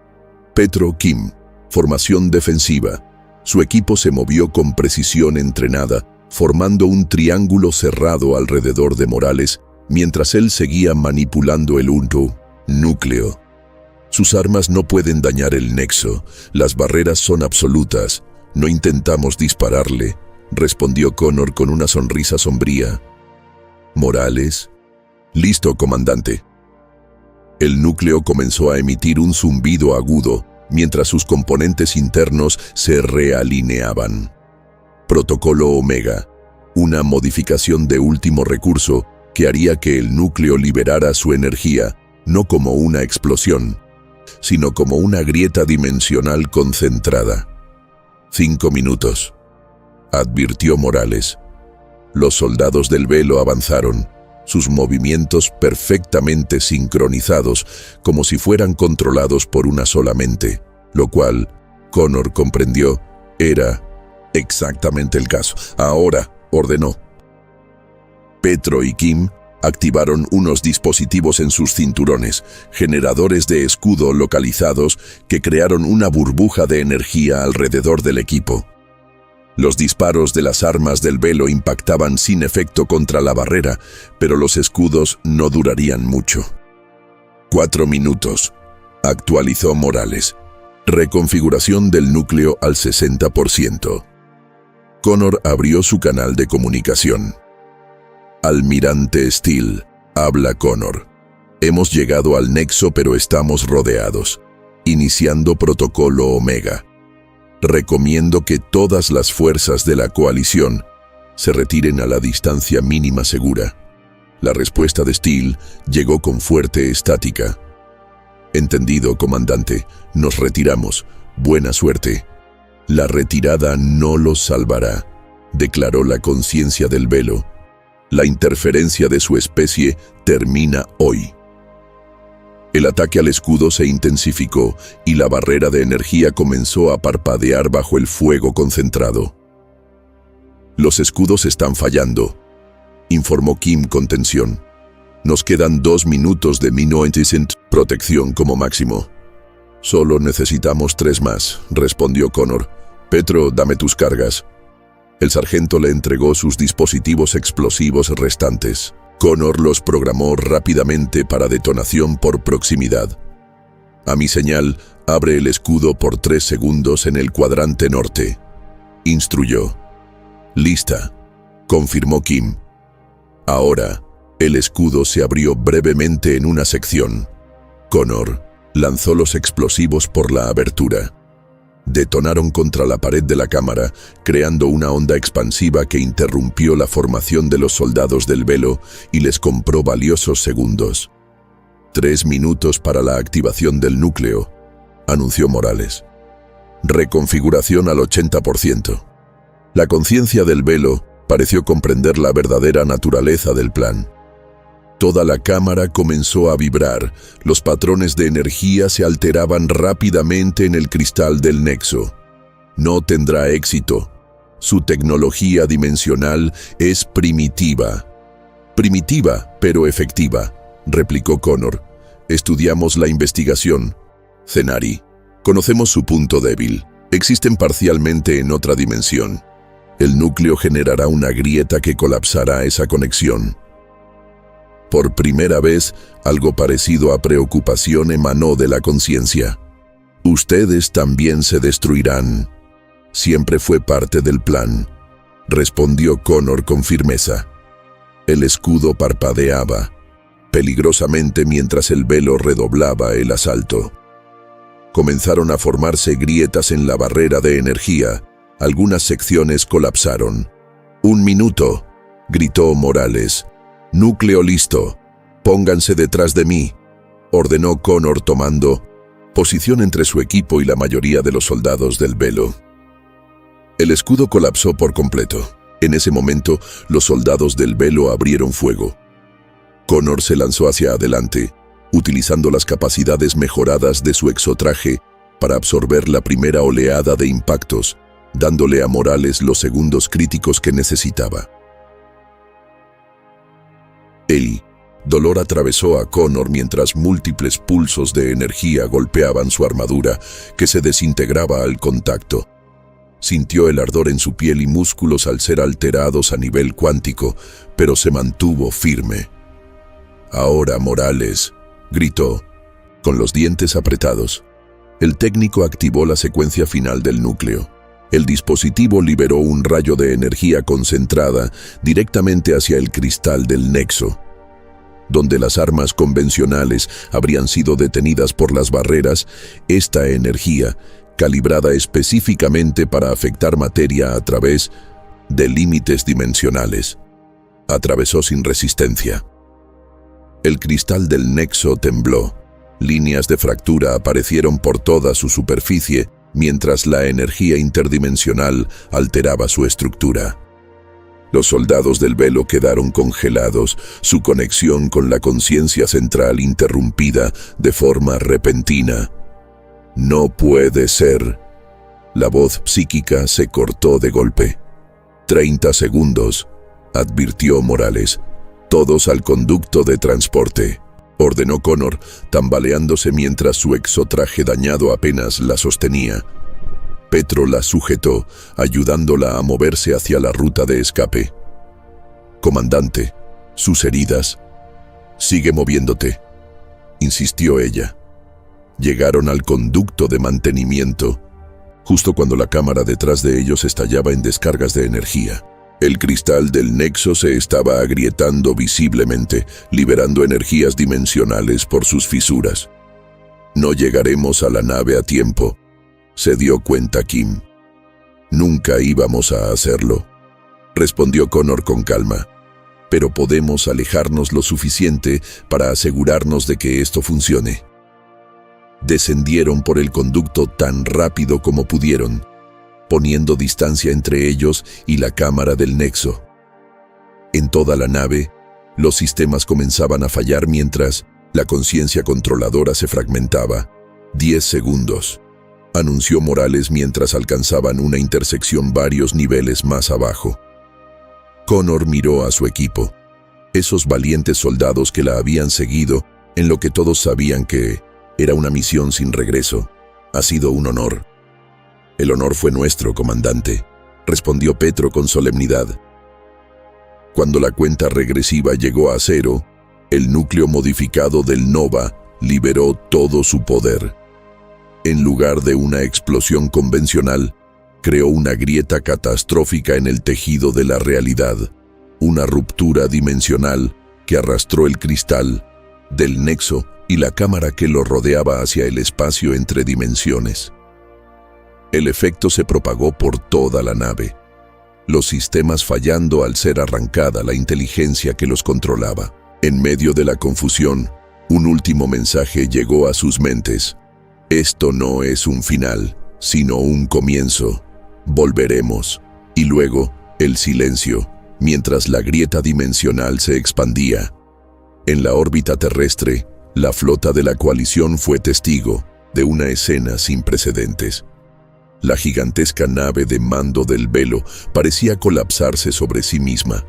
S1: Petro Kim, formación defensiva. Su equipo se movió con precisión entrenada, formando un triángulo cerrado alrededor de Morales, mientras él seguía manipulando el núcleo. Sus armas no pueden dañar el nexo, las barreras son absolutas. No intentamos dispararle, respondió Connor con una sonrisa sombría. Morales. Listo, comandante. El núcleo comenzó a emitir un zumbido agudo, mientras sus componentes internos se realineaban. Protocolo Omega, una modificación de último recurso que haría que el núcleo liberara su energía, no como una explosión, sino como una grieta dimensional concentrada. 5 minutos, advirtió Morales. Los soldados del velo avanzaron, sus movimientos perfectamente sincronizados, como si fueran controlados por una sola mente, lo cual, Connor comprendió, era exactamente el caso. Ahora, ordenó. Petro y Kim activaron unos dispositivos en sus cinturones, generadores de escudo localizados que crearon una burbuja de energía alrededor del equipo. Los disparos de las armas del velo impactaban sin efecto contra la barrera, pero los escudos no durarían mucho. 4 minutos, actualizó Morales. Reconfiguración del núcleo al 60%. Connor abrió su canal de comunicación. Almirante Steele, habla Connor. Hemos llegado al nexo, pero estamos rodeados. Iniciando protocolo Omega. Recomiendo que todas las fuerzas de la coalición se retiren a la distancia mínima segura. La respuesta de Steele llegó con fuerte estática. Entendido, comandante. Nos retiramos. Buena suerte. La retirada no los salvará, declaró la conciencia del velo. La interferencia de su especie termina hoy. El ataque al escudo se intensificó y la barrera de energía comenzó a parpadear bajo el fuego concentrado. Los escudos están fallando, informó Kim con tensión. Nos quedan 2 minutos de protección como máximo. Solo necesitamos 3 más, respondió Connor. Petro, dame tus cargas. El sargento le entregó sus dispositivos explosivos restantes. Connor los programó rápidamente para detonación por proximidad. A mi señal, abre el escudo por 3 segundos en el cuadrante norte. Instruyó. Lista, confirmó Kim. Ahora, el escudo se abrió brevemente en una sección. Connor lanzó los explosivos por la abertura. Detonaron contra la pared de la cámara, creando una onda expansiva que interrumpió la formación de los soldados del velo y les compró valiosos segundos. 3 minutos para la activación del núcleo, anunció Morales. Reconfiguración al 80%. La conciencia del velo pareció comprender la verdadera naturaleza del plan. Toda la cámara comenzó a vibrar, los patrones de energía se alteraban rápidamente en el cristal del nexo. No tendrá éxito. Su tecnología dimensional es primitiva. Primitiva, pero efectiva, replicó Connor. Estudiamos la investigación. Cenari, conocemos su punto débil. Existen parcialmente en otra dimensión. El núcleo generará una grieta que colapsará esa conexión. Por primera vez, algo parecido a preocupación emanó de la conciencia. Ustedes también se destruirán. Siempre fue parte del plan, respondió Connor con firmeza. El escudo parpadeaba, peligrosamente mientras el velo redoblaba el asalto. Comenzaron a formarse grietas en la barrera de energía. Algunas secciones colapsaron. 1 minuto, gritó Morales. Núcleo listo. Pónganse detrás de mí, ordenó Connor tomando posición entre su equipo y la mayoría de los soldados del velo. El escudo colapsó por completo. En ese momento, los soldados del velo abrieron fuego. Connor se lanzó hacia adelante, utilizando las capacidades mejoradas de su exotraje para absorber la primera oleada de impactos, dándole a Morales los segundos críticos que necesitaba. El dolor atravesó a Connor mientras múltiples pulsos de energía golpeaban su armadura, que se desintegraba al contacto. Sintió el ardor en su piel y músculos al ser alterados a nivel cuántico, pero se mantuvo firme. «Ahora, Morales», gritó, con los dientes apretados. El técnico activó la secuencia final del núcleo. El dispositivo liberó un rayo de energía concentrada directamente hacia el cristal del nexo. Donde las armas convencionales habrían sido detenidas por las barreras, esta energía, calibrada específicamente para afectar materia a través de límites dimensionales, atravesó sin resistencia. El cristal del nexo tembló. Líneas de fractura aparecieron por toda su superficie, mientras la energía interdimensional alteraba su estructura. Los soldados del velo quedaron congelados, su conexión con la conciencia central interrumpida de forma repentina. «No puede ser». La voz psíquica se cortó de golpe. 30 segundos, advirtió Morales. «Todos al conducto de transporte», ordenó Connor, tambaleándose mientras su exotraje dañado apenas la sostenía. Petro la sujetó, ayudándola a moverse hacia la ruta de escape. «Comandante, sus heridas». «Sigue moviéndote», insistió ella. Llegaron al conducto de mantenimiento, justo cuando la cámara detrás de ellos estallaba en descargas de energía. El cristal del nexo se estaba agrietando visiblemente, liberando energías dimensionales por sus fisuras. «No llegaremos a la nave a tiempo», se dio cuenta Kim. «Nunca íbamos a hacerlo», respondió Connor con calma. «Pero podemos alejarnos lo suficiente para asegurarnos de que esto funcione». Descendieron por el conducto tan rápido como pudieron, poniendo distancia entre ellos y la cámara del nexo. En toda la nave, los sistemas comenzaban a fallar mientras la conciencia controladora se fragmentaba. 10 segundos, anunció Morales mientras alcanzaban una intersección varios niveles más abajo. Connor miró a su equipo, esos valientes soldados que la habían seguido en lo que todos sabían que era una misión sin regreso. «Ha sido un honor». «El honor fue nuestro, comandante», respondió Petro con solemnidad. Cuando la cuenta regresiva llegó a 0, el núcleo modificado del Nova liberó todo su poder. En lugar de una explosión convencional, creó una grieta catastrófica en el tejido de la realidad, una ruptura dimensional que arrastró el cristal del nexo y la cámara que lo rodeaba hacia el espacio entre dimensiones. El efecto se propagó por toda la nave, los sistemas fallando al ser arrancada la inteligencia que los controlaba. En medio de la confusión, un último mensaje llegó a sus mentes. «Esto no es un final, sino un comienzo. Volveremos». Y luego, el silencio, mientras la grieta dimensional se expandía. En la órbita terrestre, la flota de la coalición fue testigo de una escena sin precedentes. La gigantesca nave de mando del velo parecía colapsarse sobre sí misma,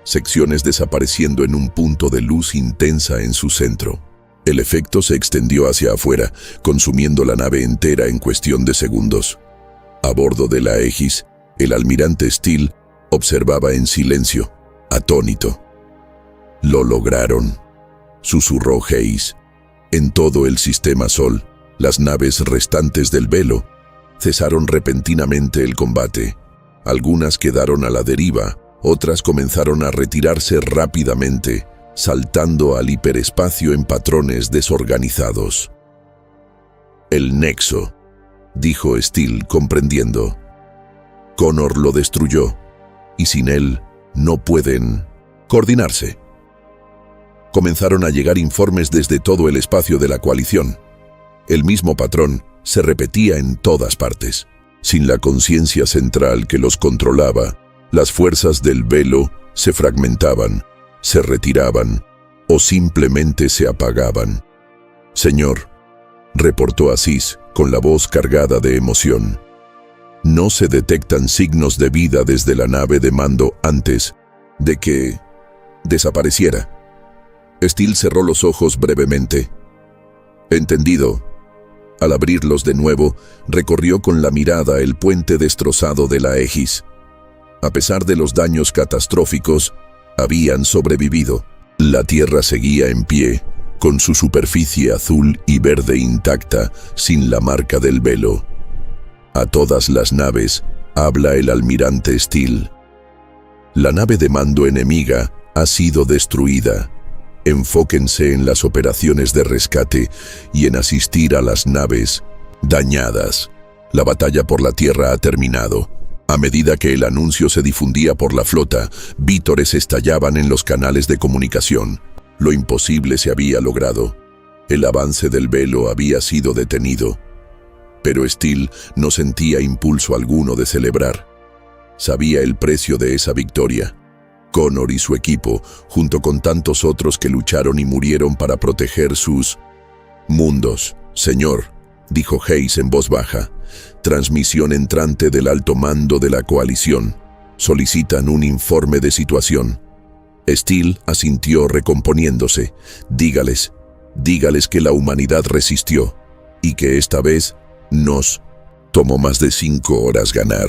S1: secciones desapareciendo en un punto de luz intensa en su centro. El efecto se extendió hacia afuera, consumiendo la nave entera en cuestión de segundos. A bordo de la Aegis, el almirante Steele observaba en silencio, atónito. «Lo lograron», susurró Hayes. En todo el sistema Sol, las naves restantes del velo cesaron repentinamente el combate. Algunas quedaron a la deriva, otras comenzaron a retirarse rápidamente, saltando al hiperespacio en patrones desorganizados. «El nexo», dijo Steele, comprendiendo. «Connor lo destruyó, y sin él no pueden coordinarse». Comenzaron a llegar informes desde todo el espacio de la coalición. El mismo patrón se repetía en todas partes. Sin la conciencia central que los controlaba, Las fuerzas del velo se fragmentaban, se retiraban o simplemente se apagaban. «Señor», reportó Aziz con la voz cargada de emoción, «no se detectan signos de vida desde la nave de mando antes de que desapareciera». Steele cerró los ojos brevemente. «Entendido». Al abrirlos de nuevo, recorrió con la mirada el puente destrozado de la Aegis. A pesar de los daños catastróficos, habían sobrevivido. La Tierra seguía en pie, con su superficie azul y verde intacta, sin la marca del velo. «A todas las naves», habla el almirante Steele. «La nave de mando enemiga ha sido destruida. Enfóquense en las operaciones de rescate y en asistir a las naves dañadas. La batalla por la Tierra ha terminado». A medida que el anuncio se difundía por la flota, vítores estallaban en los canales de comunicación. Lo imposible se había logrado. El avance del velo había sido detenido. Pero Steele no sentía impulso alguno de celebrar. Sabía el precio de esa victoria. Connor y su equipo, junto con tantos otros que lucharon y murieron para proteger sus mundos. «Señor», dijo Hayes en voz baja, «transmisión entrante del alto mando de la coalición. Solicitan un informe de situación». Steele asintió recomponiéndose. Dígales que la humanidad resistió y que esta vez nos tomó más de 5 horas ganar».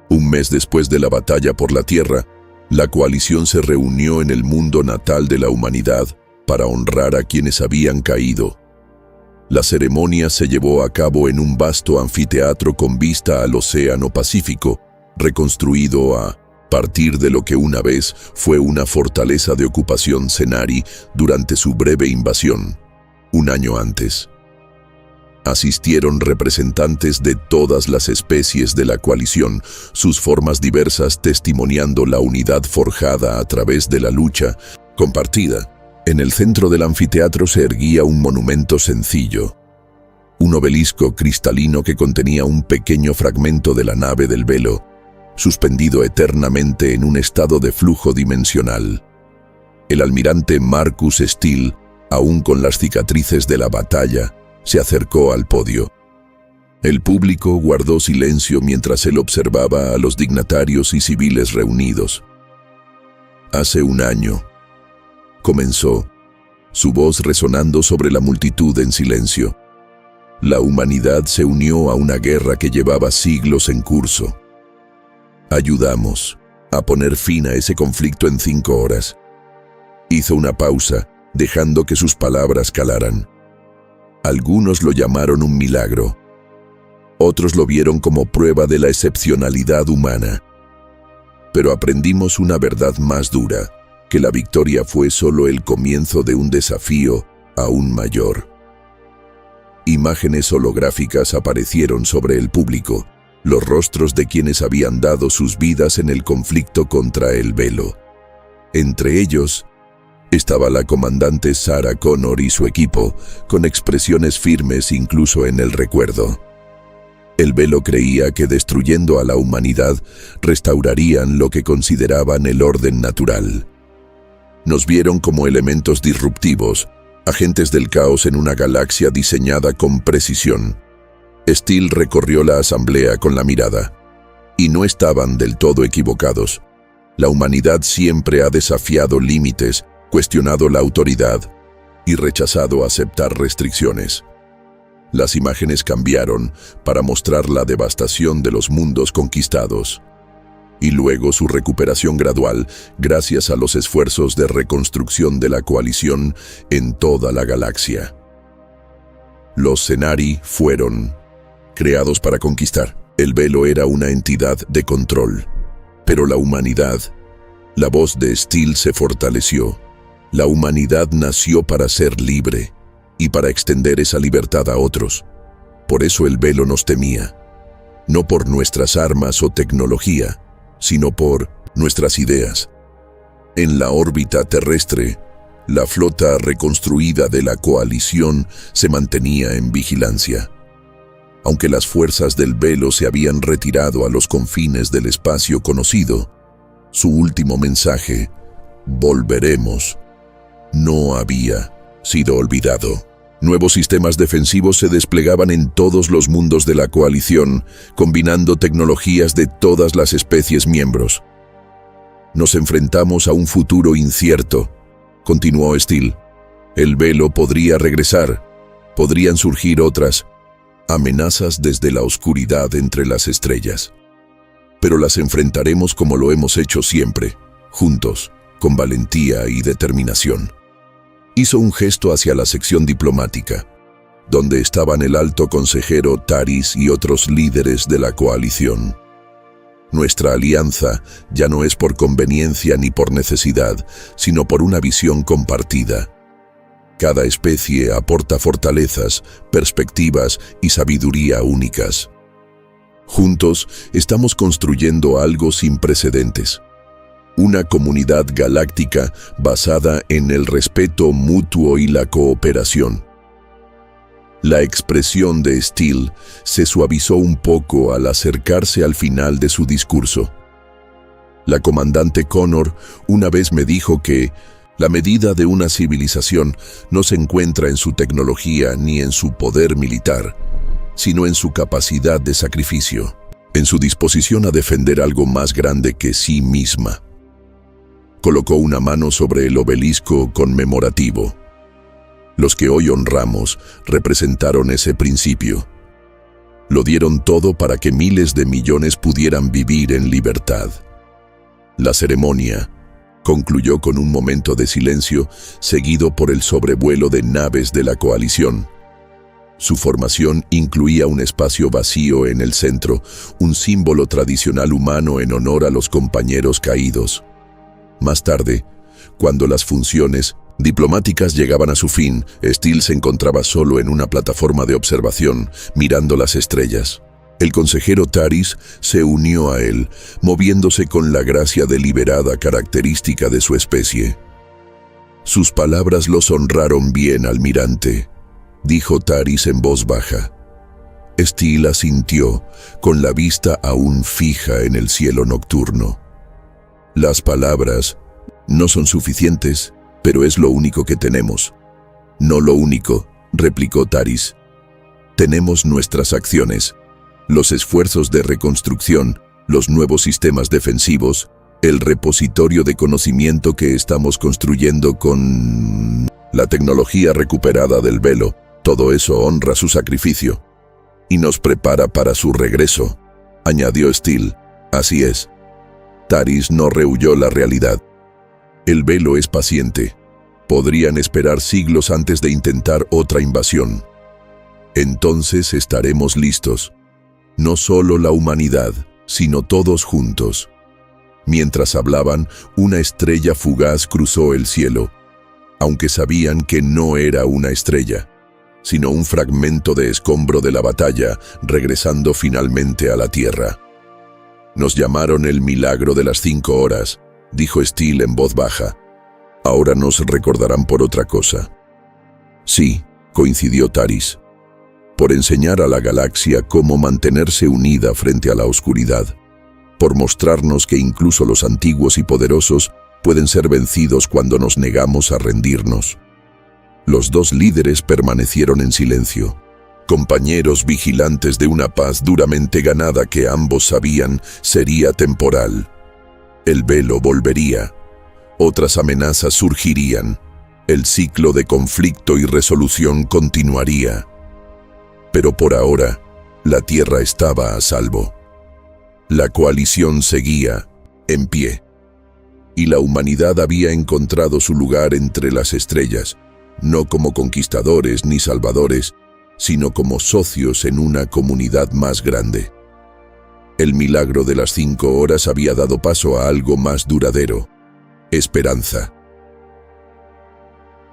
S1: Un mes después de la batalla por la Tierra, la coalición se reunió en el mundo natal de la humanidad para honrar a quienes habían caído. La ceremonia se llevó a cabo en un vasto anfiteatro con vista al Océano Pacífico, reconstruido a partir de lo que una vez fue una fortaleza de ocupación Cenari durante su breve invasión, un año antes. Asistieron representantes de todas las especies de la coalición, sus formas diversas testimoniando la unidad forjada a través de la lucha compartida. En el centro del anfiteatro se erguía un monumento sencillo, un obelisco cristalino que contenía un pequeño fragmento de la nave del velo, suspendido eternamente en un estado de flujo dimensional. El almirante Marcus Steele, aún con las cicatrices de la batalla, se acercó al podio. El público guardó silencio mientras él observaba a los dignatarios y civiles reunidos. «Hace un año», comenzó, su voz resonando sobre la multitud en silencio. «La humanidad se unió a una guerra que llevaba siglos en curso. Ayudamos a poner fin a ese conflicto en 5 horas». Hizo una pausa, dejando que sus palabras calaran. Algunos lo llamaron un milagro. Otros lo vieron como prueba de la excepcionalidad humana. Pero aprendimos una verdad más dura, que la victoria fue solo el comienzo de un desafío aún mayor. Imágenes holográficas aparecieron sobre el público, los rostros de quienes habían dado sus vidas en el conflicto contra el velo. Entre ellos estaba la comandante Sarah Connor y su equipo, con expresiones firmes incluso en el recuerdo. El velo creía que destruyendo a la humanidad restaurarían lo que consideraban el orden natural. Nos vieron como elementos disruptivos, agentes del caos en una galaxia diseñada con precisión. Steele recorrió la asamblea con la mirada. Y no estaban del todo equivocados. La humanidad siempre ha desafiado límites, cuestionado la autoridad y rechazado aceptar restricciones. Las imágenes cambiaron para mostrar la devastación de los mundos conquistados y luego su recuperación gradual gracias a los esfuerzos de reconstrucción de la coalición en toda la galaxia. Los Cenari fueron creados para conquistar. El velo era una entidad de control, pero la humanidad, la voz de Steele se fortaleció. La humanidad nació para ser libre y para extender esa libertad a otros. Por eso el velo nos temía, no por nuestras armas o tecnología, sino por nuestras ideas. En la órbita terrestre, la flota reconstruida de la coalición se mantenía en vigilancia. Aunque las fuerzas del velo se habían retirado a los confines del espacio conocido, su último mensaje, volveremos, no había sido olvidado. Nuevos sistemas defensivos se desplegaban en todos los mundos de la coalición, combinando tecnologías de todas las especies miembros. Nos enfrentamos a un futuro incierto, continuó Steele. El velo podría regresar, podrían surgir otras amenazas desde la oscuridad entre las estrellas. Pero las enfrentaremos como lo hemos hecho siempre, juntos, con valentía y determinación. Hizo un gesto hacia la sección diplomática, donde estaban el alto consejero Taris y otros líderes de la coalición. Nuestra alianza ya no es por conveniencia ni por necesidad, sino por una visión compartida. Cada especie aporta fortalezas, perspectivas y sabiduría únicas. Juntos estamos construyendo algo sin precedentes. Una comunidad galáctica basada en el respeto mutuo y la cooperación. La expresión de Steele se suavizó un poco al acercarse al final de su discurso. La comandante Connor una vez me dijo que la medida de una civilización no se encuentra en su tecnología ni en su poder militar, sino en su capacidad de sacrificio, en su disposición a defender algo más grande que sí misma. Colocó una mano sobre el obelisco conmemorativo. Los que hoy honramos representaron ese principio. Lo dieron todo para que miles de millones pudieran vivir en libertad. La ceremonia concluyó con un momento de silencio, seguido por el sobrevuelo de naves de la coalición. Su formación incluía un espacio vacío en el centro, un símbolo tradicional humano en honor a los compañeros caídos. Más tarde, cuando las funciones diplomáticas llegaban a su fin, Steele se encontraba solo en una plataforma de observación, mirando las estrellas. El consejero Taris se unió a él, moviéndose con la gracia deliberada característica de su especie. Sus palabras los honraron bien, almirante, dijo Taris en voz baja. Steele asintió, con la vista aún fija en el cielo nocturno. Las palabras no son suficientes, pero es lo único que tenemos. No lo único, replicó Taris. Tenemos nuestras acciones, los esfuerzos de reconstrucción, los nuevos sistemas defensivos, el repositorio de conocimiento que estamos construyendo con la tecnología recuperada del velo. Todo eso honra su sacrificio y nos prepara para su regreso, añadió Steele. Así es. Taris no rehuyó la realidad. El velo es paciente. Podrían esperar siglos antes de intentar otra invasión. Entonces estaremos listos. No solo la humanidad, sino todos juntos. Mientras hablaban, una estrella fugaz cruzó el cielo, aunque sabían que no era una estrella, sino un fragmento de escombro de la batalla, regresando finalmente a la Tierra. Nos llamaron el milagro de las 5 horas, dijo Steele en voz baja. Ahora nos recordarán por otra cosa. Sí, coincidió Taris. Por enseñar a la galaxia cómo mantenerse unida frente a la oscuridad. Por mostrarnos que incluso los antiguos y poderosos pueden ser vencidos cuando nos negamos a rendirnos. Los dos líderes permanecieron en silencio. Compañeros vigilantes de una paz duramente ganada que ambos sabían sería temporal. El velo volvería. Otras amenazas surgirían. El ciclo de conflicto y resolución continuaría. Pero por ahora, la Tierra estaba a salvo. La coalición seguía, en pie. Y la humanidad había encontrado su lugar entre las estrellas, no como conquistadores ni salvadores, sino como socios en una comunidad más grande. El milagro de las 5 horas había dado paso a algo más duradero: esperanza.